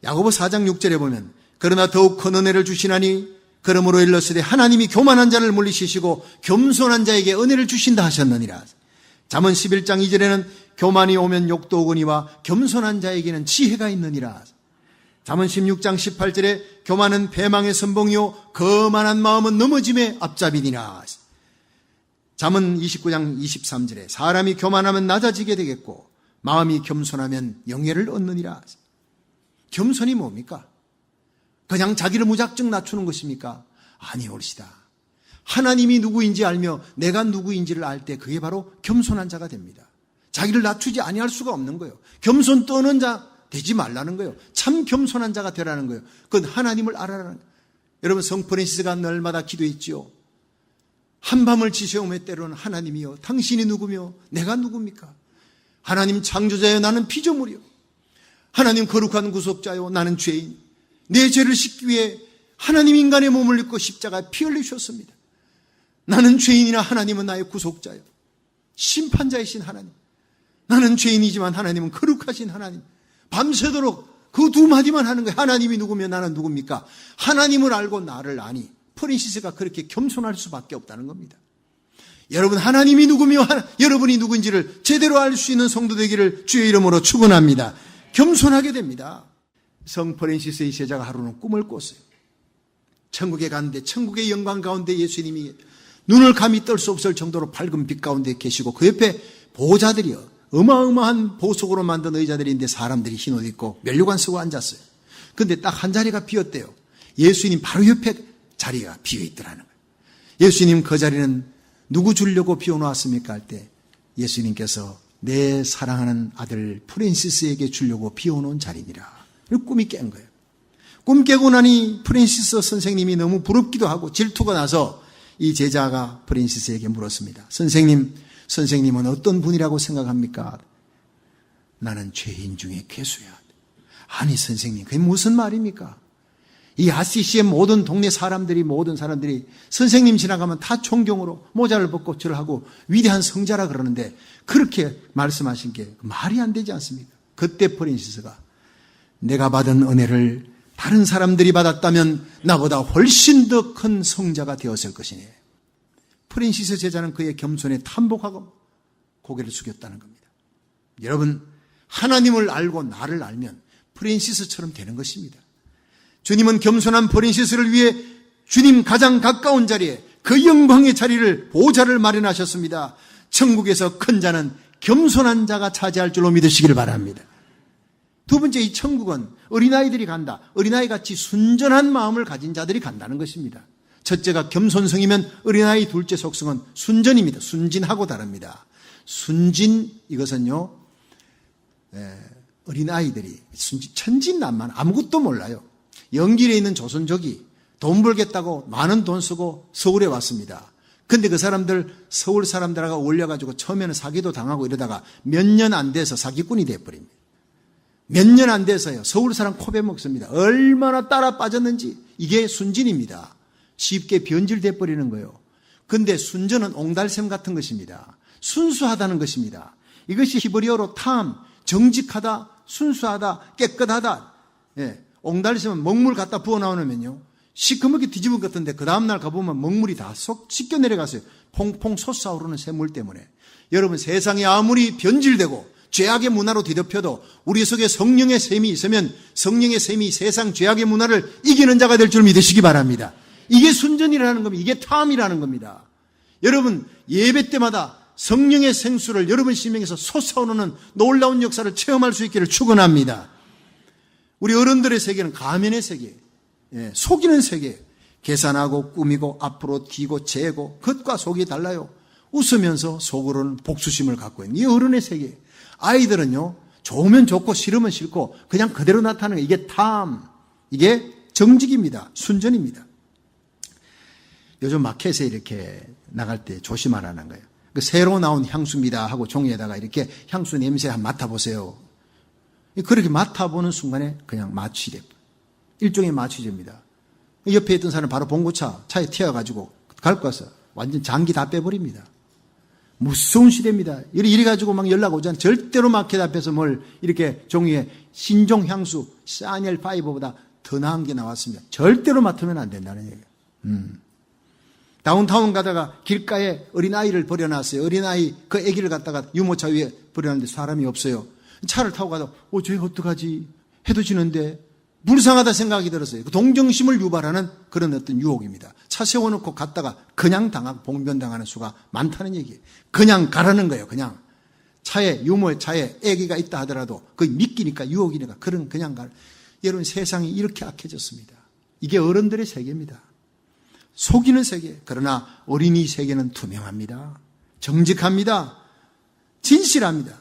S4: 야고보 4장 6절에 보면 그러나 더욱 큰 은혜를 주시나니 그러므로 일렀으되 하나님이 교만한 자를 물리시시고 겸손한 자에게 은혜를 주신다 하셨느니라. 잠언 11장 2절에는 교만이 오면 욕도 오거니와 겸손한 자에게는 지혜가 있느니라. 잠언 16장 18절에 교만은 패망의 선봉이요 거만한 마음은 넘어짐의 앞잡이니라. 잠언 29장 23절에 사람이 교만하면 낮아지게 되겠고 마음이 겸손하면 영예를 얻느니라. 겸손이 뭡니까? 그냥 자기를 무작정 낮추는 것입니까? 아니올시다. 하나님이 누구인지 알며 내가 누구인지를 알 때 그게 바로 겸손한 자가 됩니다. 자기를 낮추지 아니할 수가 없는 거예요. 겸손 떠는 자 되지 말라는 거예요. 참 겸손한 자가 되라는 거예요. 그건 하나님을 알아라는 거예요. 여러분, 성 프란시스가 날마다 기도했지요. 한밤을 지새우며 때로는 하나님이여 당신이 누구며 내가 누굽니까? 하나님 창조자여 나는 피조물이요. 하나님 거룩한 구속자요 나는 죄인. 내 죄를 씻기 위해 하나님 인간의 몸을 입고 십자가에 피 흘리셨습니다. 나는 죄인이나 하나님은 나의 구속자요. 심판자이신 하나님. 나는 죄인이지만 하나님은 거룩하신 하나님. 밤새도록 그 두 마디만 하는 거예요. 하나님이 누구며 나는 누굽니까? 하나님을 알고 나를 아니. 프란시스가 그렇게 겸손할 수밖에 없다는 겁니다. 여러분, 하나님이 누구며 여러분이 누군지를 제대로 알 수 있는 성도 되기를 주의 이름으로 축원합니다. 겸손하게 됩니다. 성 프란시스의 제자가 하루는 꿈을 꿨어요. 천국에 갔는데 천국의 영광 가운데 예수님이 눈을 감히 뜰 수 없을 정도로 밝은 빛 가운데 계시고 그 옆에 보호자들이요. 어마어마한 보석으로 만든 의자들인데 사람들이 흰옷 입고 면류관 쓰고 앉았어요. 그런데 딱 한 자리가 비었대요. 예수님 바로 옆에 자리가 비어 있더라는 거예요. 예수님 그 자리는 누구 주려고 비워놓았습니까? 할 때 예수님께서 내 사랑하는 아들 프란시스에게 주려고 비워놓은 자리니라. 꿈이 깬 거예요. 꿈 깨고 나니 프란시스 선생님이 너무 부럽기도 하고 질투가 나서 이 제자가 프란시스에게 물었습니다. 선생님은 어떤 분이라고 생각합니까? 나는 죄인 중에 괴수야. 아니 선생님, 그게 무슨 말입니까? 이 아시시의 모든 동네 사람들이 모든 사람들이 선생님 지나가면 다 존경으로 모자를 벗고 절을 하고 위대한 성자라 그러는데 그렇게 말씀하신 게 말이 안 되지 않습니까? 그때 프란시스가 내가 받은 은혜를 다른 사람들이 받았다면 나보다 훨씬 더 큰 성자가 되었을 것이니 프란시스 제자는 그의 겸손에 탐복하고 고개를 숙였다는 겁니다. 여러분, 하나님을 알고 나를 알면 프란시스처럼 되는 것입니다. 주님은 겸손한 프란시스를 위해 주님 가장 가까운 자리에 그 영광의 자리를 보좌를 마련하셨습니다. 천국에서 큰 자는 겸손한 자가 차지할 줄로 믿으시기를 바랍니다. 두 번째, 이 천국은 어린아이들이 간다. 어린아이같이 순전한 마음을 가진 자들이 간다는 것입니다. 첫째가 겸손성이면 어린아이, 둘째 속성은 순전입니다. 순진하고 다릅니다. 순진, 이것은요, 어린아이들이 천진난만 아무것도 몰라요. 영길에 있는 조선족이 돈 벌겠다고 많은 돈 쓰고 서울에 왔습니다. 근데 그 사람들 서울 사람들하고 어울려가지고 처음에는 사기도 당하고 이러다가 몇 년 안 돼서 사기꾼이 돼버립니다. 몇 년 안 돼서요. 서울 사람 코베 먹습니다. 얼마나 따라 빠졌는지. 이게 순진입니다. 쉽게 변질돼 버리는 거예요. 근데 순전은 옹달샘 같은 것입니다. 순수하다는 것입니다. 이것이 히브리어로 탐, 정직하다, 순수하다, 깨끗하다. 예. 옹달샘은 먹물 갖다 부어 나오면요, 시커멓게 뒤집은 것 같은데 그 다음날 가보면 먹물이 다 쏙 씻겨 내려갔어요. 퐁퐁 솟아오르는 샘물 때문에. 여러분, 세상이 아무리 변질되고 죄악의 문화로 뒤덮여도 우리 속에 성령의 셈이 있으면 성령의 셈이 세상 죄악의 문화를 이기는 자가 될 줄 믿으시기 바랍니다. 이게 순전이라는 겁니다. 이게 탐이라는 겁니다. 여러분, 예배 때마다 성령의 생수를 여러분 심령에서 솟아오르는 놀라운 역사를 체험할 수 있기를 축원합니다. 우리 어른들의 세계는 가면의 세계, 속이는 세계, 계산하고 꾸미고 앞으로 튀고 재고 겉과 속이 달라요. 웃으면서 속으로는 복수심을 갖고 있는 이 어른의 세계. 아이들은요, 좋으면 좋고 싫으면 싫고 그냥 그대로 나타나는 거예요. 이게 탐, 이게 정직입니다. 순전입니다. 요즘 마켓에 이렇게 나갈 때 조심하라는 거예요. 그 새로 나온 향수입니다 하고 종이에다가 이렇게 향수 냄새 한번 맡아보세요. 그렇게 맡아보는 순간에 그냥 마취돼. 일종의 마취제입니다. 옆에 있던 사람은 바로 봉고차 차에 튀어가지고 갖고 와서 완전 장기 다 빼버립니다. 무서운 시대입니다. 이래가지고 막 연락 오잖아요. 절대로 마켓 앞에서 뭘 이렇게 종이에 신종 향수 사니엘 5보다 더 나은 게 나왔습니다. 절대로 맡으면 안 된다는 얘기예요. 다운타운 가다가 길가에 어린아이를 버려놨어요. 어린아이 그 아기를 갖다가 유모차 위에 버려놨는데 사람이 없어요. 차를 타고 가다 쟤 어떡하지 해도 지는데 불쌍하다 생각이 들었어요. 동정심을 유발하는 그런 어떤 유혹입니다. 차 세워놓고 갔다가 그냥 당하고 봉변당하는 수가 많다는 얘기예요. 그냥 가라는 거예요. 그냥 차에 유모차에 아기가 있다 하더라도 그 미끼니까 유혹이니까 그냥 가. 여러분, 세상이 이렇게 악해졌습니다. 이게 어른들의 세계입니다. 속이는 세계. 그러나 어린이 세계는 투명합니다. 정직합니다. 진실합니다.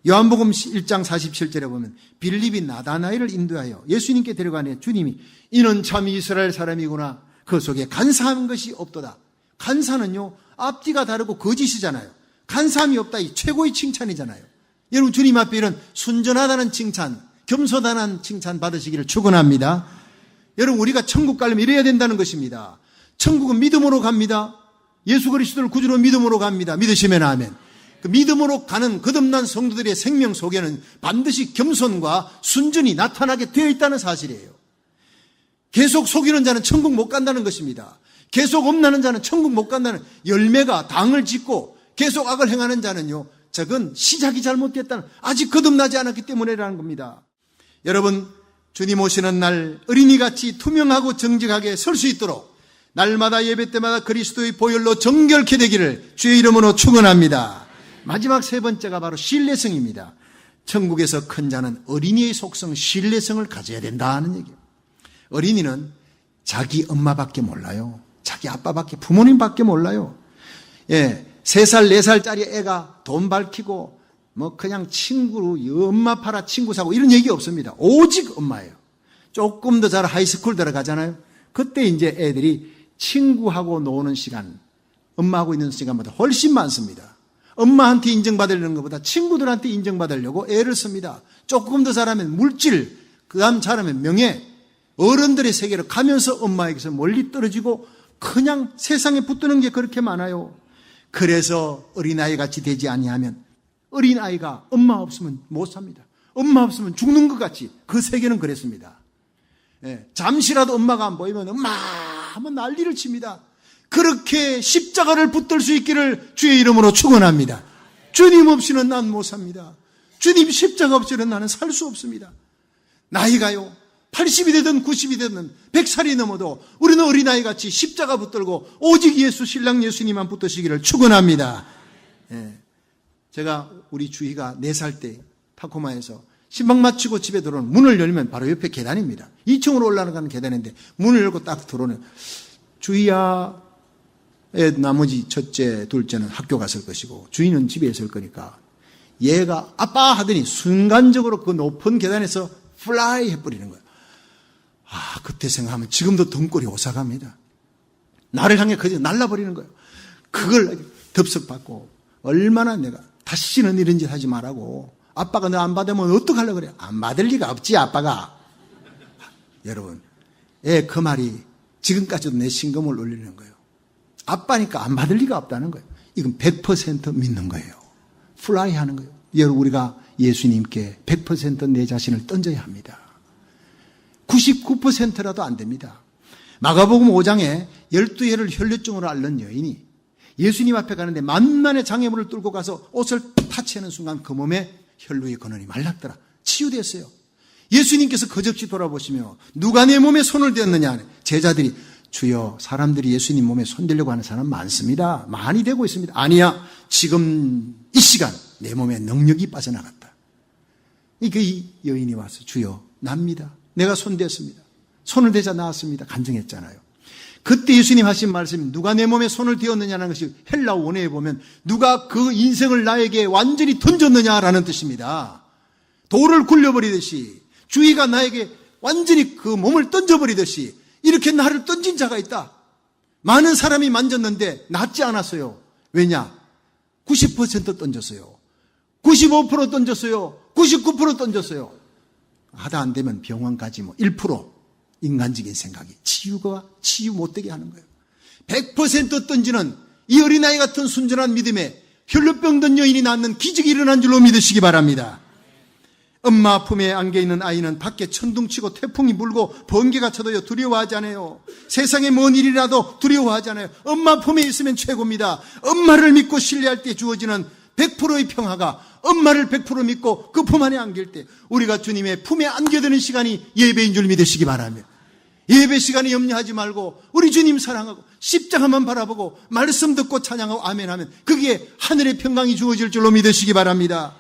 S4: 요한복음 1장 47절에 보면 빌립이 나다나엘을 인도하여 예수님께 데려가니 주님이 이는 참 이스라엘 사람이구나. 그 속에 간사한 것이 없도다. 간사는요, 앞뒤가 다르고 거짓이잖아요. 간사함이 없다. 이 최고의 칭찬이잖아요. 여러분, 주님 앞에 이런 순전하다는 칭찬, 겸손하다는 칭찬 받으시기를 축원합니다. 여러분, 우리가 천국 가려면 이래야 된다는 것입니다. 천국은 믿음으로 갑니다. 예수 그리스도를 구주로 믿음으로 갑니다. 믿으시면 아멘. 그 믿음으로 가는 거듭난 성도들의 생명 속에는 반드시 겸손과 순전이 나타나게 되어 있다는 사실이에요. 계속 속이는 자는 천국 못 간다는 것입니다. 계속 엄나는 자는 천국 못 간다는, 열매가 당을 짓고 계속 악을 행하는 자는요, 저건 시작이 잘못됐다는, 아직 거듭나지 않았기 때문이라는 겁니다. 여러분, 주님 오시는 날 어린이같이 투명하고 정직하게 설 수 있도록 날마다 예배 때마다 그리스도의 보혈로 정결케 되기를 주의 이름으로 축원합니다. 마지막 세 번째가 바로 신뢰성입니다. 천국에서 큰 자는 어린이의 속성, 신뢰성을 가져야 된다는 얘기예요. 어린이는 자기 엄마밖에 몰라요. 자기 아빠밖에, 부모님밖에 몰라요. 예, 3살, 4살짜리 애가 돈 밝히고 뭐 그냥 친구로 엄마 팔아 친구 사고 이런 얘기 없습니다. 오직 엄마예요. 조금 더 잘 하이스쿨 들어가잖아요. 그때 이제 애들이 친구하고 노는 시간, 엄마하고 있는 시간보다 훨씬 많습니다. 엄마한테 인정받으려는 것보다 친구들한테 인정받으려고 애를 씁니다. 조금 더 잘하면 물질, 그 다음 잘하면 명예, 어른들의 세계로 가면서 엄마에게서 멀리 떨어지고 그냥 세상에 붙드는 게 그렇게 많아요. 그래서 어린아이 같이 되지 아니하면, 어린아이가 엄마 없으면 못 삽니다. 엄마 없으면 죽는 것 같이 그 세계는 그랬습니다. 예, 잠시라도 엄마가 안 보이면 엄마 하면 난리를 칩니다. 그렇게 십자가를 붙들 수 있기를 주의 이름으로 축원합니다. 주님 없이는 난 못 삽니다. 주님 십자가 없이는 나는 살 수 없습니다. 나이가요 80이 되든 90이 되든 100살이 넘어도 우리는 어린아이같이 십자가 붙들고 오직 예수, 신랑 예수님만 붙드시기를 축원합니다. 예, 제가 우리 주희가 4살 때 타코마에서 신방 마치고 집에 들어오는 문을 열면 바로 옆에 계단입니다. 2층으로 올라가는 계단인데 문을 열고 딱 들어오는, 주희야, 나머지 첫째, 둘째는 학교 갔을 것이고 주희는 집에 있을 거니까 얘가 아빠 하더니 순간적으로 그 높은 계단에서 플라이 해버리는 거예요. 아, 그때 생각하면 지금도 등골이 오싹합니다. 나를 향해 그저 날라버리는 거예요. 그걸 덥석받고 얼마나 내가 다시는 이런 짓 하지 말라고, 아빠가 너 안 받으면 어떡하려고 그래. 안 받을 리가 없지 아빠가. 여러분, 그 말이 지금까지도 내 심금을 울리는 거예요. 아빠니까 안 받을 리가 없다는 거예요. 이건 100% 믿는 거예요. 플라이 하는 거예요. 여러분, 우리가 예수님께 100% 내 자신을 던져야 합니다. 99%라도 안 됩니다. 마가복음 5장에 12해를 혈류증으로 앓는 여인이 예수님 앞에 가는데 만만의 장애물을 뚫고 가서 옷을 타치하는 순간 그 몸에 혈루의 근원이 말랐더라. 치유됐어요. 예수님께서 거적지 돌아보시며 누가 내 몸에 손을 대었느냐. 제자들이 주여, 사람들이 예수님 몸에 손대려고 하는 사람 많습니다. 많이 되고 있습니다. 아니야, 지금 이 시간 내 몸에 능력이 빠져나갔다. 이 여인이 와서 주여, 납니다. 내가 손댔습니다. 손을 대자 나았습니다. 간증했잖아요. 그때 예수님 하신 말씀이 누가 내 몸에 손을 대었느냐는 것이 헬라 원어에 보면 누가 그 인생을 나에게 완전히 던졌느냐라는 뜻입니다. 돌을 굴려버리듯이, 주위가 나에게 완전히 그 몸을 던져버리듯이 이렇게 나를 던진 자가 있다. 많은 사람이 만졌는데 낫지 않았어요. 왜냐? 90% 던졌어요. 95% 던졌어요. 99% 던졌어요. 하다 안 되면 병원 가지 뭐 1% 인간적인 생각이 치유 못되게 하는 거예요. 100% 던지는 이 어린아이 같은 순전한 믿음에 혈루병 든 여인이 낳는 기적이 일어난 줄로 믿으시기 바랍니다. 엄마 품에 안겨있는 아이는 밖에 천둥치고 태풍이 불고 번개가 쳐도요 두려워하지 않아요. 세상에 뭔 일이라도 두려워하지 않아요. 엄마 품에 있으면 최고입니다. 엄마를 믿고 신뢰할 때 주어지는 100%의 평화가 엄마를 100% 믿고 그 품 안에 안길 때 우리가 주님의 품에 안겨드는 시간이 예배인 줄 믿으시기 바랍니다. 예배 시간에 염려하지 말고 우리 주님 사랑하고 십자가만 바라보고 말씀 듣고 찬양하고 아멘하면 그게 하늘의 평강이 주어질 줄로 믿으시기 바랍니다.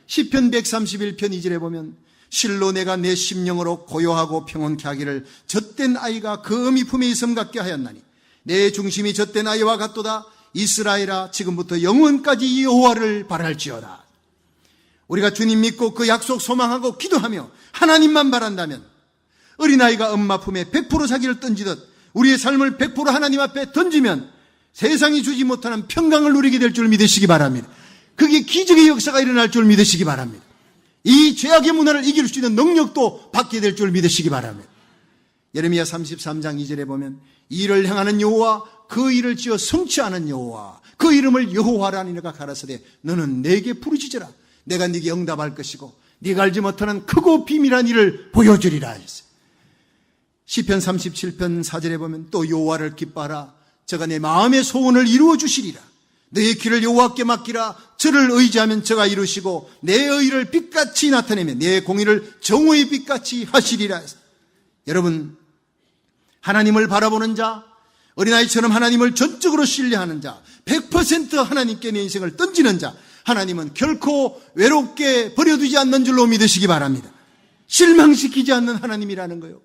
S4: 시편 131편 2절에 보면 실로 내가 내 심령으로 고요하고 평온케 하기를 젖된 아이가 그 어미 품에 있음 같게 하였나니 내 중심이 젖된 아이와 같도다. 이스라엘아, 지금부터 영원까지 여호와를 바랄지어다. 우리가 주님 믿고 그 약속 소망하고 기도하며 하나님만 바란다면 어린아이가 엄마 품에 100% 자기를 던지듯 우리의 삶을 100% 하나님 앞에 던지면 세상이 주지 못하는 평강을 누리게 될 줄 믿으시기 바랍니다. 그게 기적의 역사가 일어날 줄 믿으시기 바랍니다. 이 죄악의 문화를 이길 수 있는 능력도 받게 될 줄 믿으시기 바랍니다. 예레미야 33장 2절에 보면 일을 행하는 여호와 그 일을 지어 성취하는 여호와 그 이름을 여호와라니가 가라사대 너는 내게 부르짖으라 내가 네게 응답할 것이고 네가 알지 못하는 크고 비밀한 일을 보여주리라 했어요. 시편 37편 4절에 보면 또 여호와를 기뻐하라 저가 내 마음의 소원을 이루어 주시리라 너의 길을 여호와께 맡기라 저를 의지하면 저가 이루시고 내 의를 빛같이 나타내며 내 공의를 정오의 빛같이 하시리라 했어요. 여러분 하나님을 바라보는 자 어린아이처럼 하나님을 전적으로 신뢰하는 자 100% 하나님께 내 인생을 던지는 자 하나님은 결코 외롭게 버려두지 않는 줄로 믿으시기 바랍니다. 실망시키지 않는 하나님이라는 거요.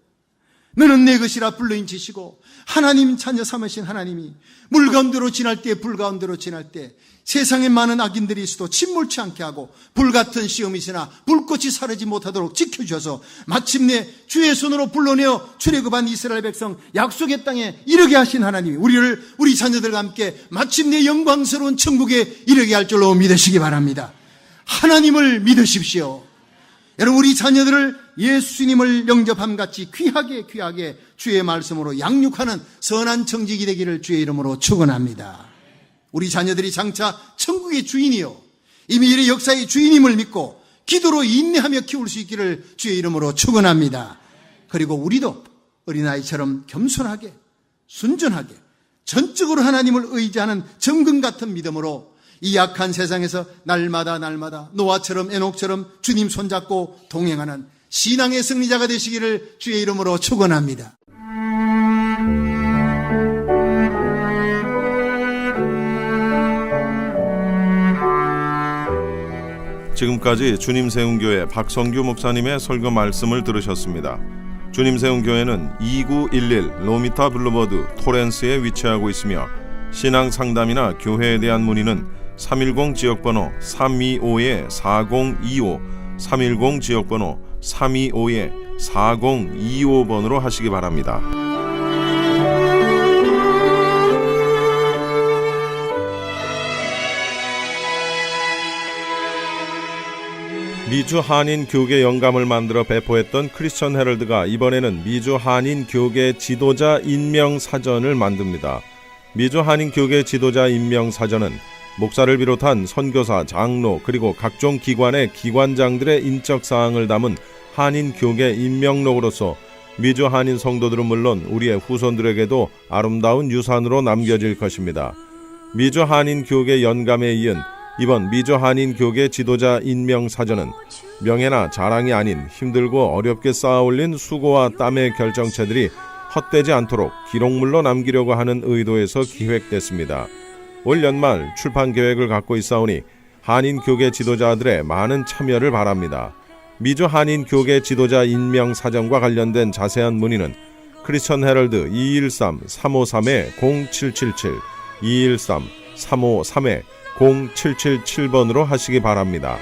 S4: 너는 내 것이라 불러인치시고 하나님 자녀 삼으신 하나님이 물 가운데로 지날 때 불 가운데로 지날 때 세상에 많은 악인들이 있어도 침몰치 않게 하고 불같은 시험이 있으나 불꽃이 사르지 못하도록 지켜주셔서 마침내 주의 손으로 불러내어 출애굽한 이스라엘 백성 약속의 땅에 이르게 하신 하나님이 우리 자녀들과 함께 마침내 영광스러운 천국에 이르게 할 줄로 믿으시기 바랍니다. 하나님을 믿으십시오. 여러분 우리 자녀들을 예수님을 영접함같이 귀하게 주의 말씀으로 양육하는 선한 청직이 되기를 주의 이름으로 축원합니다. 우리 자녀들이 장차 천국의 주인이요 이 미래의 역사의 주인임을 믿고 기도로 인내하며 키울 수 있기를 주의 이름으로 축원합니다. 그리고 우리도 어린아이처럼 겸손하게 순전하게 전적으로 하나님을 의지하는 정금 같은 믿음으로 이 약한 세상에서 날마다 노아처럼 에녹처럼 주님 손잡고 동행하는 신앙의 승리자가 되시기를 주의 이름으로 축원합니다.
S2: 지금까지 주님 세운 교회 박성규 목사님의 설교 말씀을 들으셨습니다. 주님 세운 교회는 2911 로미타 블루버드 토렌스에 위치하고 있으며 신앙 상담이나 교회에 대한 문의는 310 지역번호 325-4025 310 지역번호 325-4025번으로 하시기 바랍니다. 미주 한인 교계 영감을 만들어 배포했던 크리스천 헤럴드가 이번에는 미주 한인 교계 지도자 임명 사전을 만듭니다. 미주 한인 교계 지도자 임명 사전은 목사를 비롯한 선교사, 장로 그리고 각종 기관의 기관장들의 인적 사항을 담은 한인 교계 임명록으로서 미주 한인 성도들은 물론 우리의 후손들에게도 아름다운 유산으로 남겨질 것입니다. 미주 한인 교계 연감에 이은 이번 미주 한인 교계 지도자 임명 사전은 명예나 자랑이 아닌 힘들고 어렵게 쌓아올린 수고와 땀의 결정체들이 헛되지 않도록 기록물로 남기려고 하는 의도에서 기획됐습니다. 올 연말 출판 계획을 갖고 있사오니 한인 교계 지도자들의 많은 참여를 바랍니다. 미주 한인 교계 지도자 임명 사전과 관련된 자세한 문의는 크리스천 헤럴드 213-353-0777 213-353-0777번으로 하시기 바랍니다.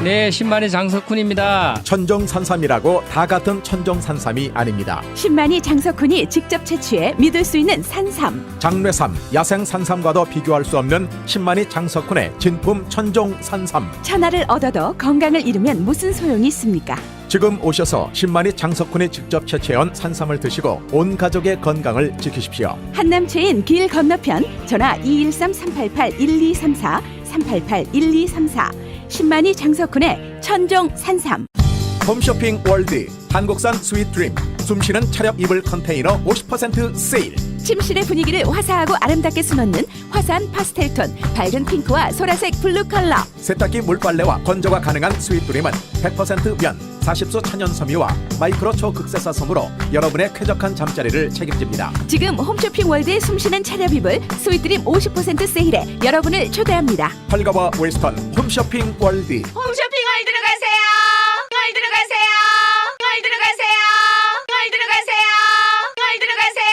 S5: 네, 신만의 장석훈입니다.
S6: 천정산삼이라고 다 같은 천정산삼이 아닙니다.
S7: 신만이 장석훈이 직접 채취해 믿을 수 있는 산삼.
S6: 장례삼, 야생산삼과도 비교할 수 없는 신만이 장석훈의 진품 천정산삼.
S7: 천하를 얻어도 건강을 잃으면 무슨 소용이 있습니까?
S6: 지금 오셔서 신만이 장석훈이 직접 채취해온 산삼을 드시고 온 가족의 건강을 지키십시오.
S7: 한남체인 길 건너편 전화 213-388-1234 388-1234 신만이 장석훈의 천종 산삼.
S6: 홈쇼핑 월드 한국산 스윗 드림 숨쉬는 차렵 이불 컨테이너 50% 세일.
S7: 침실의 분위기를 화사하고 아름답게 수놓는 화사한 파스텔톤 밝은 핑크와 소라색 블루 컬러.
S6: 세탁기 물빨래와 건조가 가능한 스윗 드림은 100% 면 40소 천연 섬유와 마이크로 초극세사 솜으로 여러분의 쾌적한 잠자리를 책임집니다.
S7: 지금 홈쇼핑 월드의 숨쉬는 차렵 이불 스윗드림 50% 세일에 여러분을 초대합니다.
S6: 펄가와 웨스턴 홈쇼핑 월드.
S7: 홈쇼핑 월드로 가세요. 월드로 가세요. 월드로 가세요. 월드로 가세요. 월드로 가세요.